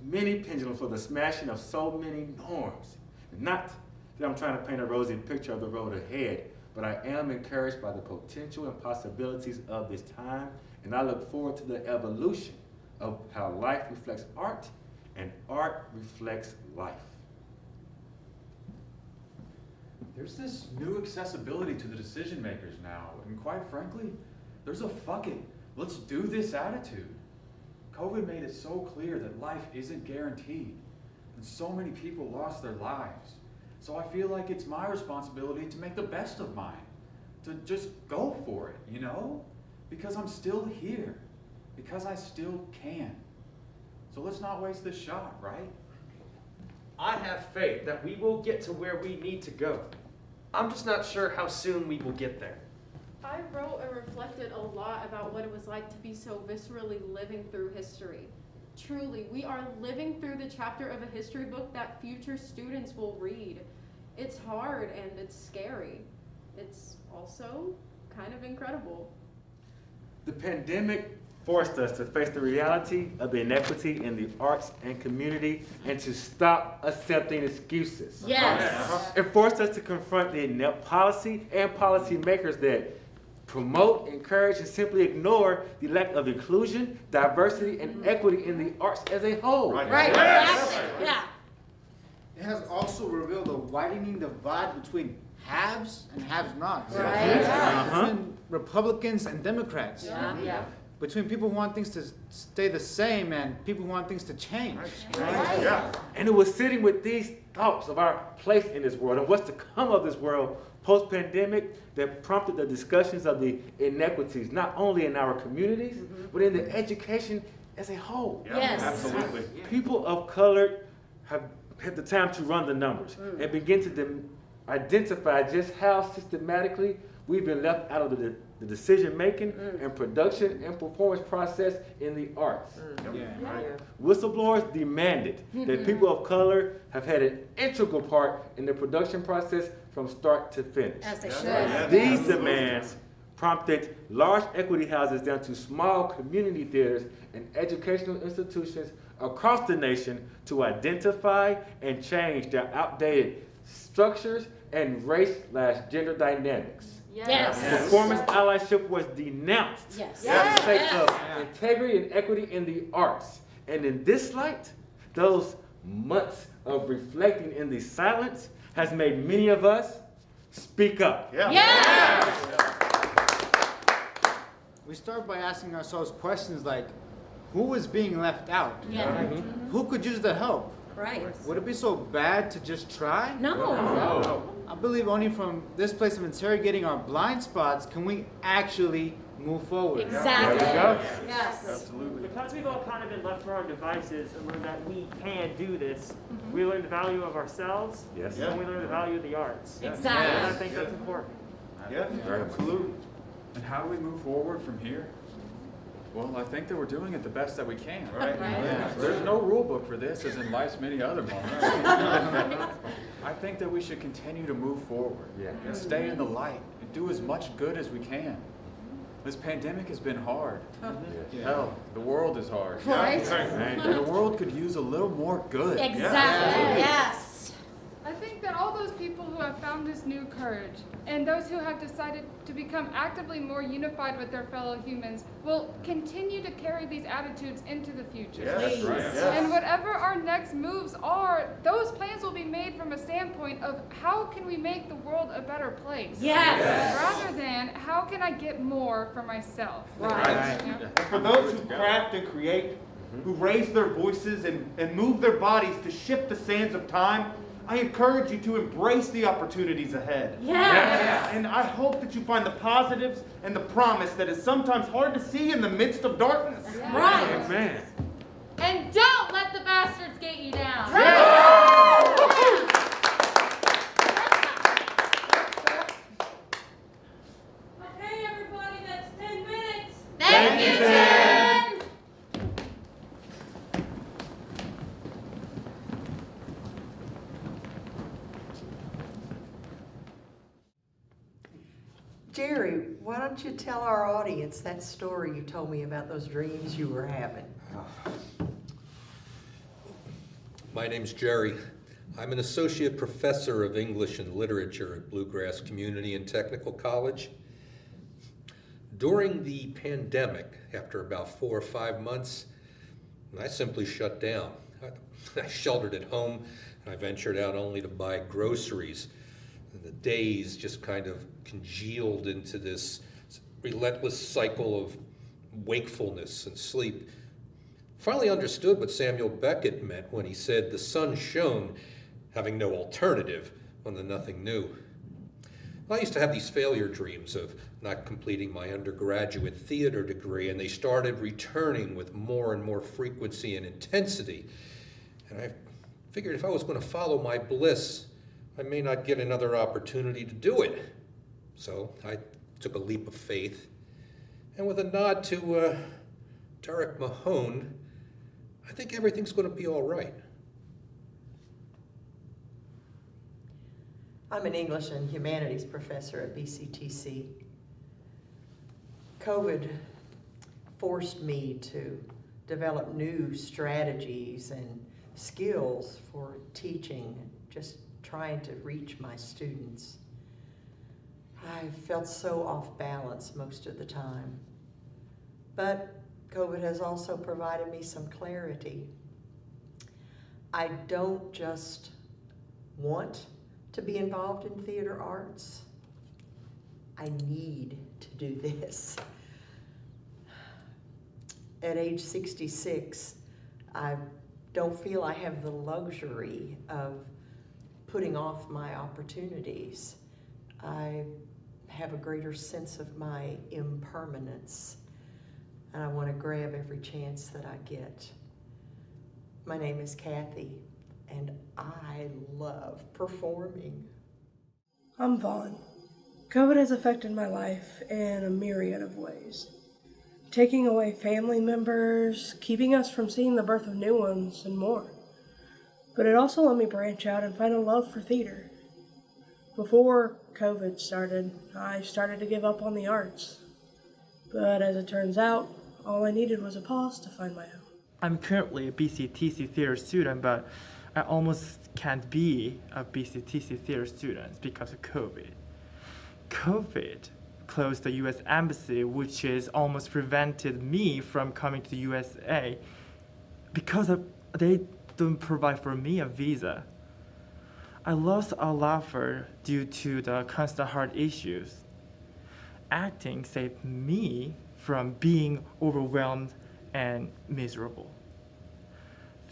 many pendulums, for the smashing of so many norms. Not that I'm trying to paint a rosy picture of the road ahead, but I am encouraged by the potential and possibilities of this time, and I look forward to the evolution of how life reflects art and art reflects life. There's this new accessibility to the decision makers now, and quite frankly, there's a fuck it, let's do this attitude. COVID made it so clear that life isn't guaranteed, and so many people lost their lives. So I feel like it's my responsibility to make the best of mine, to just go for it, you know? Because I'm still here, because I still can. So let's not waste this shot, right? I have faith that we will get to where we need to go. I'm just not sure how soon we will get there. I wrote and reflected a lot about what it was like to be so viscerally living through history. Truly, we are living through the chapter of a history book that future students will read. It's hard and it's scary. It's also kind of incredible. The pandemic forced us to face the reality of the inequity in the arts and community and to stop accepting excuses. Yes. It forced us to confront the inept policy and policymakers that promote, encourage, and simply ignore the lack of inclusion, diversity, and equity in the arts as a whole. Right, exactly. Yeah. It has also revealed a widening divide between haves and have-nots. Right. Between Republicans and Democrats. Yeah. Between people who want things to stay the same and people who want things to change. Right. Yeah. And it was sitting with these thoughts of our place in this world and what's to come of this world post-pandemic that prompted the discussions of the inequities, not only in our communities, but in the education as a whole. Yes. Absolutely. People of color have had the time to run the numbers and begin to identify just how systematically we've been left out of the decision-making and production and performance process in the arts. Whistleblowers demanded that people of color have had an integral part in the production process from start to finish. As they should. These demands prompted large equity houses down to small community theaters and educational institutions across the nation to identify and change their outdated structures and race/gender dynamics. Yes. Performance allyship was denounced for the sake of integrity and equity in the arts. And in this light, those months of reflecting in the silence has made many of us speak up. We start by asking ourselves questions like, who is being left out? Who could use the help? Right. Would it be so bad to just try? No. I believe only from this place of interrogating our blind spots can we actually move forward. Exactly. There we go. Yes. Absolutely. Because we've all kind of been left to our devices and learned that we can do this, we learn the value of ourselves, and we learn the value of the arts. Exactly. And I think that's important. Absolutely. And how do we move forward from here? Well, I think that we're doing it the best that we can. Right. Yeah. There's no rule book for this, as in life's many other moments. I think that we should continue to move forward and stay in the light and do as much good as we can. This pandemic has been hard. Hell, the world is hard. Right. And the world could use a little more good. Exactly. Yes. I think that all those people who have found this new courage and those who have decided to become actively more unified with their fellow humans will continue to carry these attitudes into the future. That's right. And whatever our next moves are, those plans will be made from a standpoint of how can we make the world a better place? Yes. Rather than how can I get more for myself? Right. You know? And for those who craft and create, who raise their voices and move their bodies to shift the sands of time, I encourage you to embrace the opportunities ahead. And I hope that you find the positives and the promise that is sometimes hard to see in the midst of darkness. Right. Amen. And don't let the bastards get you down. Okay, everybody, that's 10 minutes. Thank you, Jen. Jerry, why don't you tell our audience that story you told me about those dreams you were having? My name's Jerry. I'm an associate professor of English and literature at Bluegrass Community and Technical College. During the pandemic, after about 4 or 5 months, and I simply shut down. I sheltered at home, and I ventured out only to buy groceries. And the days just kind of congealed into this relentless cycle of wakefulness and sleep. Finally understood what Samuel Beckett meant when he said the sun shone, having no alternative on the nothing new. I used to have these failure dreams of not completing my undergraduate theater degree, and they started returning with more and more frequency and intensity. And I figured if I was going to follow my bliss, I may not get another opportunity to do it. So I took a leap of faith, and with a nod to Derek Mahone, I think everything's going to be all right. I'm an English and Humanities professor at BCTC. COVID forced me to develop new strategies and skills for teaching, just trying to reach my students. I felt so off balance most of the time. But COVID has also provided me some clarity. I don't just want to be involved in theater arts. I need to do this. At age 66, I don't feel I have the luxury of putting off my opportunities. I have a greater sense of my impermanence, and I want to grab every chance that I get. My name is Kathy, and I love performing. I'm Vaughn. COVID has affected my life in a myriad of ways. Taking away family members, keeping us from seeing the birth of new ones, and more. But it also let me branch out and find a love for theater. Before COVID started, I started to give up on the arts. But as it turns out, all I needed was a pause to find my own. I'm currently a BCTC theater student, but I almost can't be a BCTC theater student because of COVID. COVID closed the US Embassy, which has almost prevented me from coming to the USA because they don't provide for me a visa. I lost a lover due to the constant heart issues. Acting saved me from being overwhelmed and miserable.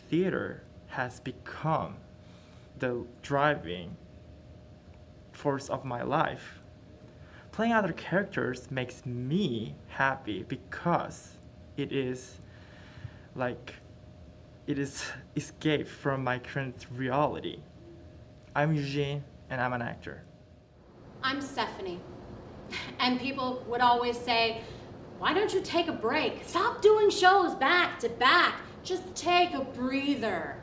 Theater has become the driving force of my life. Playing other characters makes me happy because it is escape from my current reality. I'm Eugene, and I'm an actor. I'm Stephanie. And people would always say, why don't you take a break? Stop doing shows back to back. Just take a breather.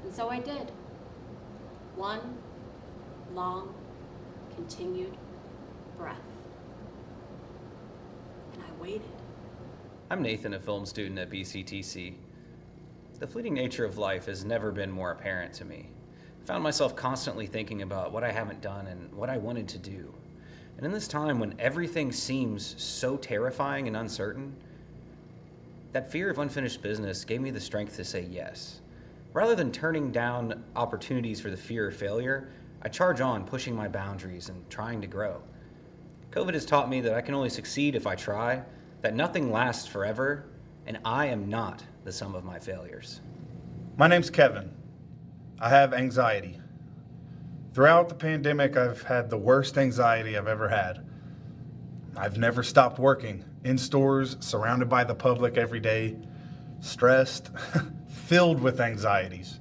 And so I did. One long, continued breath. And I waited. I'm Nathan, a film student at BCTC. The fleeting nature of life has never been more apparent to me. I found myself constantly thinking about what I haven't done and what I wanted to do. And in this time when everything seems so terrifying and uncertain, that fear of unfinished business gave me the strength to say yes. Rather than turning down opportunities for the fear of failure, I charge on, pushing my boundaries and trying to grow. COVID has taught me that I can only succeed if I try, that nothing lasts forever, and I am not the sum of my failures. My name's Kevin. I have anxiety. Throughout the pandemic, I've had the worst anxiety I've ever had. I've never stopped working, in stores, surrounded by the public every day, stressed, filled with anxieties.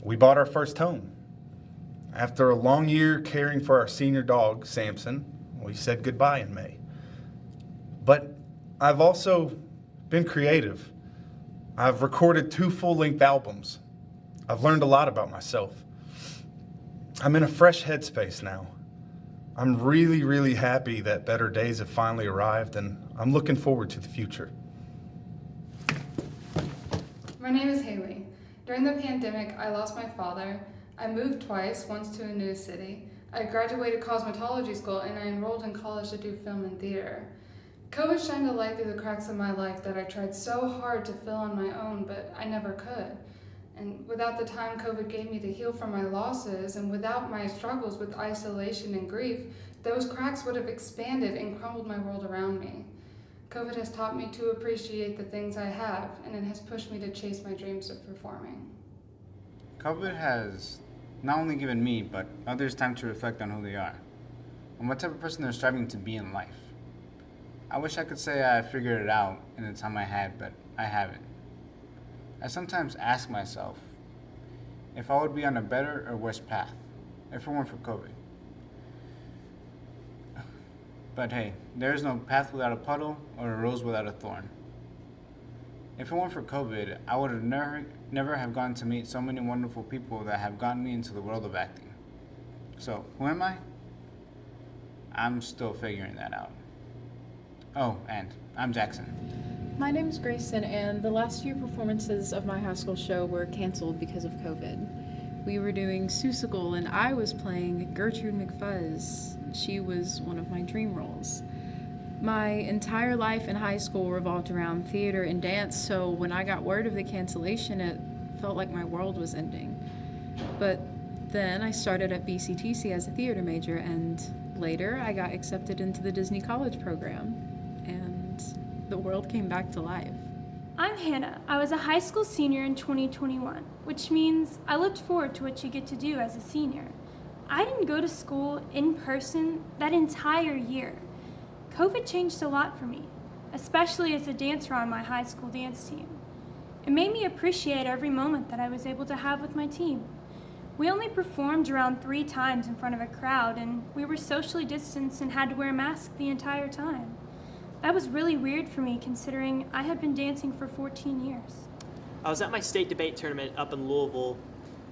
We bought our first home. After a long year caring for our senior dog, Samson, we said goodbye in May. But I've also been creative. I've recorded 2 full-length albums. I've learned a lot about myself. I'm in a fresh headspace now. I'm really, really happy that better days have finally arrived, and I'm looking forward to the future. My name is Haley. During the pandemic, I lost my father. I moved twice, once to a new city. I graduated cosmetology school, and I enrolled in college to do film and theater. COVID shined a light through the cracks of my life that I tried so hard to fill on my own, but I never could. And without the time COVID gave me to heal from my losses, and without my struggles with isolation and grief, those cracks would have expanded and crumbled my world around me. COVID has taught me to appreciate the things I have, and it has pushed me to chase my dreams of performing. COVID has not only given me, but others time to reflect on who they are, and what type of person they're striving to be in life. I wish I could say I figured it out in the time I had, but I haven't. I sometimes ask myself if I would be on a better or worse path if it weren't for COVID. But hey, there is no path without a puddle or a rose without a thorn. If it weren't for COVID, I would have never have gotten to meet so many wonderful people that have gotten me into the world of acting. So, who am I? I'm still figuring that out. Oh, and I'm Jackson. My name's Grayson, and the last few performances of my high school show were canceled because of COVID. We were doing Seussical, and I was playing Gertrude McFuzz. She was one of my dream roles. My entire life in high school revolved around theater and dance, so when I got word of the cancellation, it felt like my world was ending. But then I started at BCTC as a theater major, and later I got accepted into the Disney College program. The world came back to life. I'm Hannah. I was a high school senior in 2021, which means I looked forward to what you get to do as a senior. I didn't go to school in person that entire year. COVID changed a lot for me, especially as a dancer on my high school dance team. It made me appreciate every moment that I was able to have with my team. We only performed around 3 times in front of a crowd, and we were socially distanced and had to wear masks the entire time. That was really weird for me, considering I had been dancing for 14 years. I was at my state debate tournament up in Louisville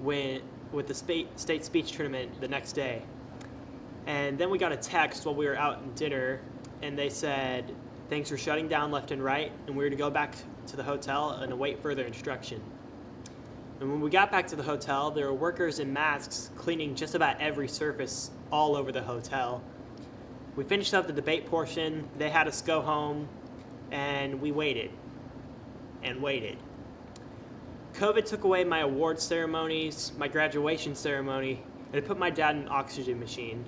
with the state speech tournament the next day. And then we got a text while we were out in dinner, and they said things were shutting down left and right, and we were to go back to the hotel and await further instruction. And when we got back to the hotel, there were workers in masks cleaning just about every surface all over the hotel. We finished up the debate portion, they had us go home, and we waited and waited. COVID took away my award ceremonies, my graduation ceremony, and it put my dad in an oxygen machine.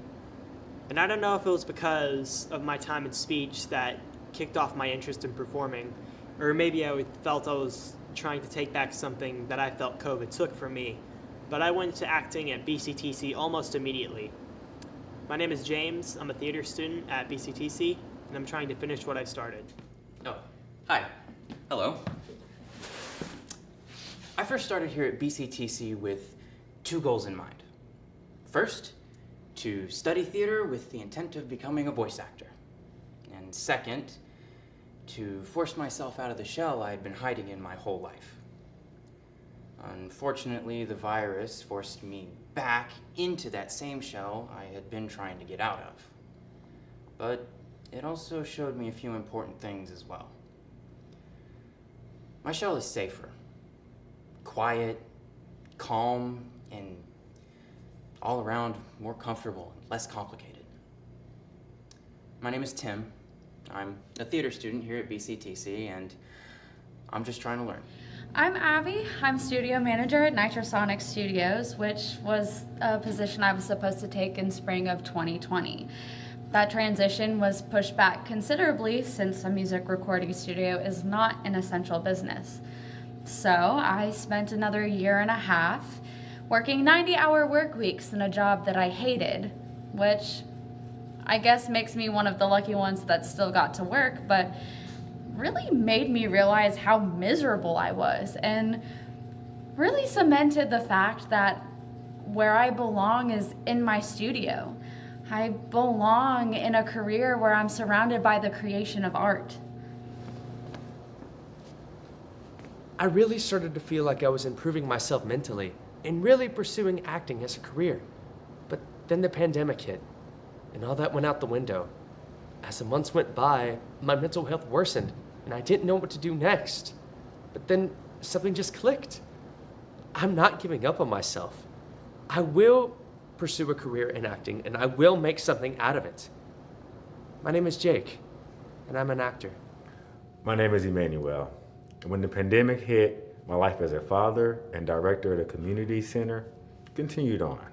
And I don't know if it was because of my time in speech that kicked off my interest in performing, or maybe I felt I was trying to take back something that I felt COVID took from me. But I went to acting at BCTC almost immediately. My name is James. I'm a theater student at BCTC, and I'm trying to finish what I started. Oh, hi. Hello. I first started here at BCTC with 2 goals in mind. First, to study theater with the intent of becoming a voice actor. And second, to force myself out of the shell I had been hiding in my whole life. Unfortunately, the virus forced me back into that same shell I had been trying to get out of. But it also showed me a few important things as well. My shell is safer, quiet, calm, and all around more comfortable and less complicated. My name is Tim. I'm a theater student here at BCTC, and I'm just trying to learn. I'm Abby. I'm studio manager at Nitrosonic Studios, which was a position I was supposed to take in spring of 2020. That transition was pushed back considerably since a music recording studio is not an essential business. So I spent another 1.5 years working 90-hour work weeks in a job that I hated, which I guess makes me one of the lucky ones that still got to work, but really made me realize how miserable I was and really cemented the fact that where I belong is in my studio. I belong in a career where I'm surrounded by the creation of art. I really started to feel like I was improving myself mentally and really pursuing acting as a career. But then the pandemic hit, and all that went out the window. As the months went by, my mental health worsened, and I didn't know what to do next. But then something just clicked. I'm not giving up on myself. I will pursue a career in acting, and I will make something out of it. My name is Jake, and I'm an actor. My name is Emmanuel, and when the pandemic hit, my life as a father and director at a community center continued on.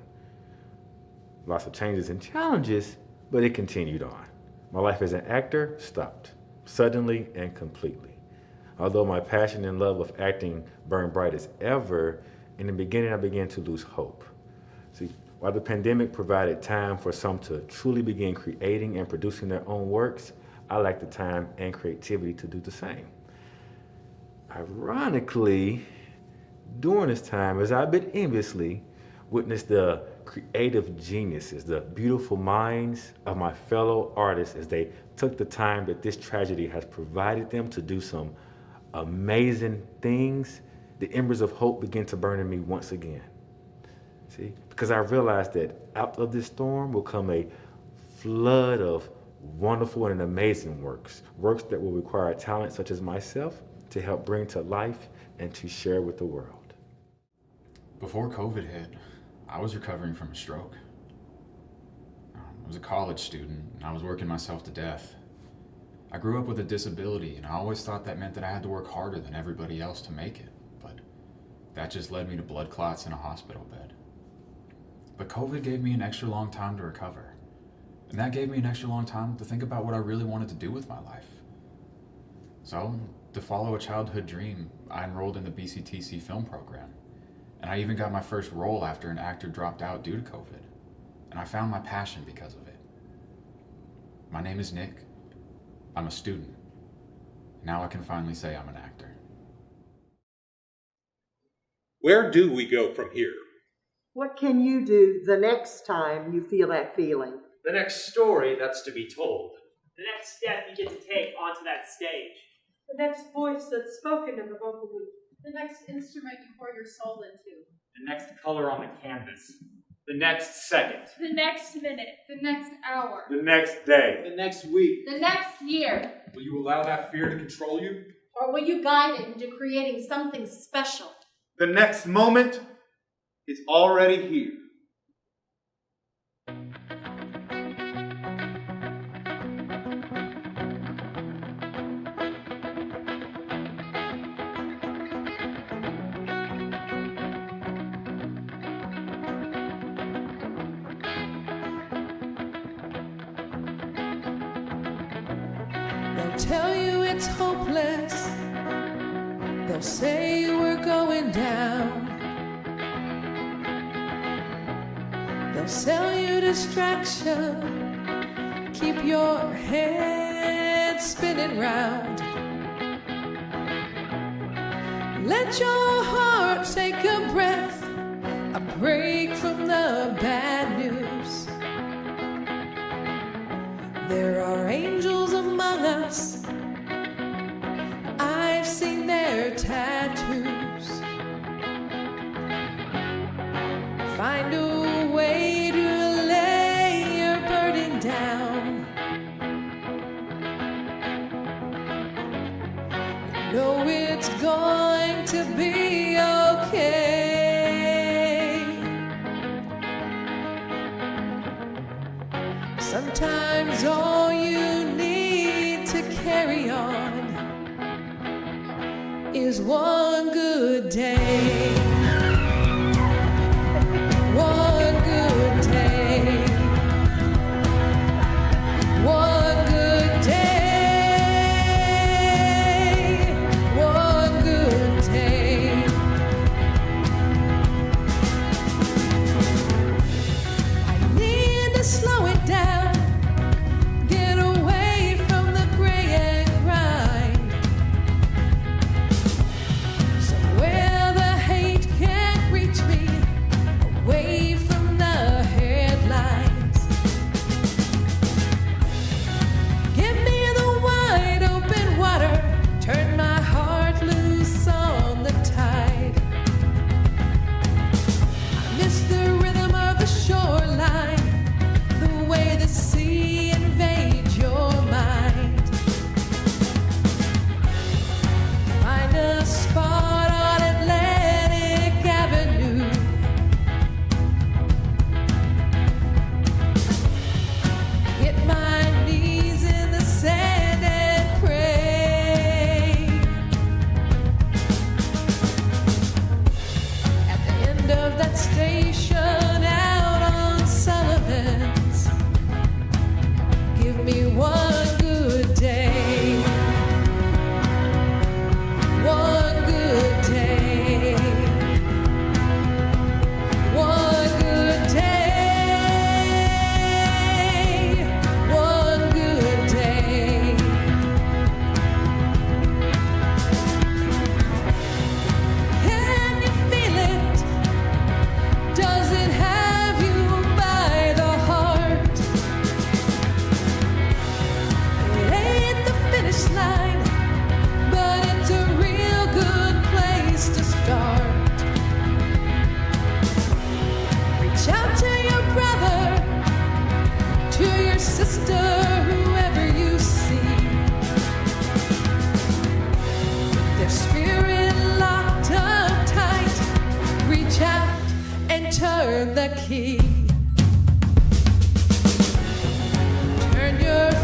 Lots of changes and challenges, but it continued on. My life as an actor stopped, suddenly and completely. Although my passion and love of acting burned bright as ever, in the beginning I began to lose hope. See, while the pandemic provided time for some to truly begin creating and producing their own works, I lacked the time and creativity to do the same. Ironically, during this time, as I bit enviously witnessed the creative geniuses, the beautiful minds of my fellow artists as they took the time that this tragedy has provided them to do some amazing things, the embers of hope began to burn in me once again. See, because I realized that out of this storm will come a flood of wonderful and amazing works that will require talent such as myself to help bring to life and to share with the world. Before COVID hit, I was recovering from a stroke. I was a college student, and I was working myself to death. I grew up with a disability, and I always thought that meant that I had to work harder than everybody else to make it, but that just led me to blood clots in a hospital bed. But COVID gave me an extra long time to recover, and that gave me an extra long time to think about what I really wanted to do with my life. So, to follow a childhood dream, I enrolled in the BCTC film program. And I even got my first role after an actor dropped out due to COVID. And I found my passion because of it. My name is Nick. I'm a student. Now I can finally say I'm an actor. Where do we go from here? What can you do the next time you feel that feeling? The next story that's to be told. The next step you get to take onto that stage. The next voice that's spoken in the vocal booth. The next instrument you pour your soul into. The next color on the canvas. The next second. The next minute. The next hour. The next day. The next week. The next year. Will you allow that fear to control you? Or will you guide it into creating something special? The next moment is already here. They'll tell you it's hopeless. They'll say we're going down. They'll sell you distraction. Keep your head spinning round. Let your heart take a breath, a break from the bad news. There are angels among us. I've seen their tattoos. Find a way to lay your burden down. You know it's going to be okay. Sometimes all you need to carry on is one good day. One good day. One good day. One good day. I need to slow it down. Get away from the gray and grind. So where the hate turn the key. Turn your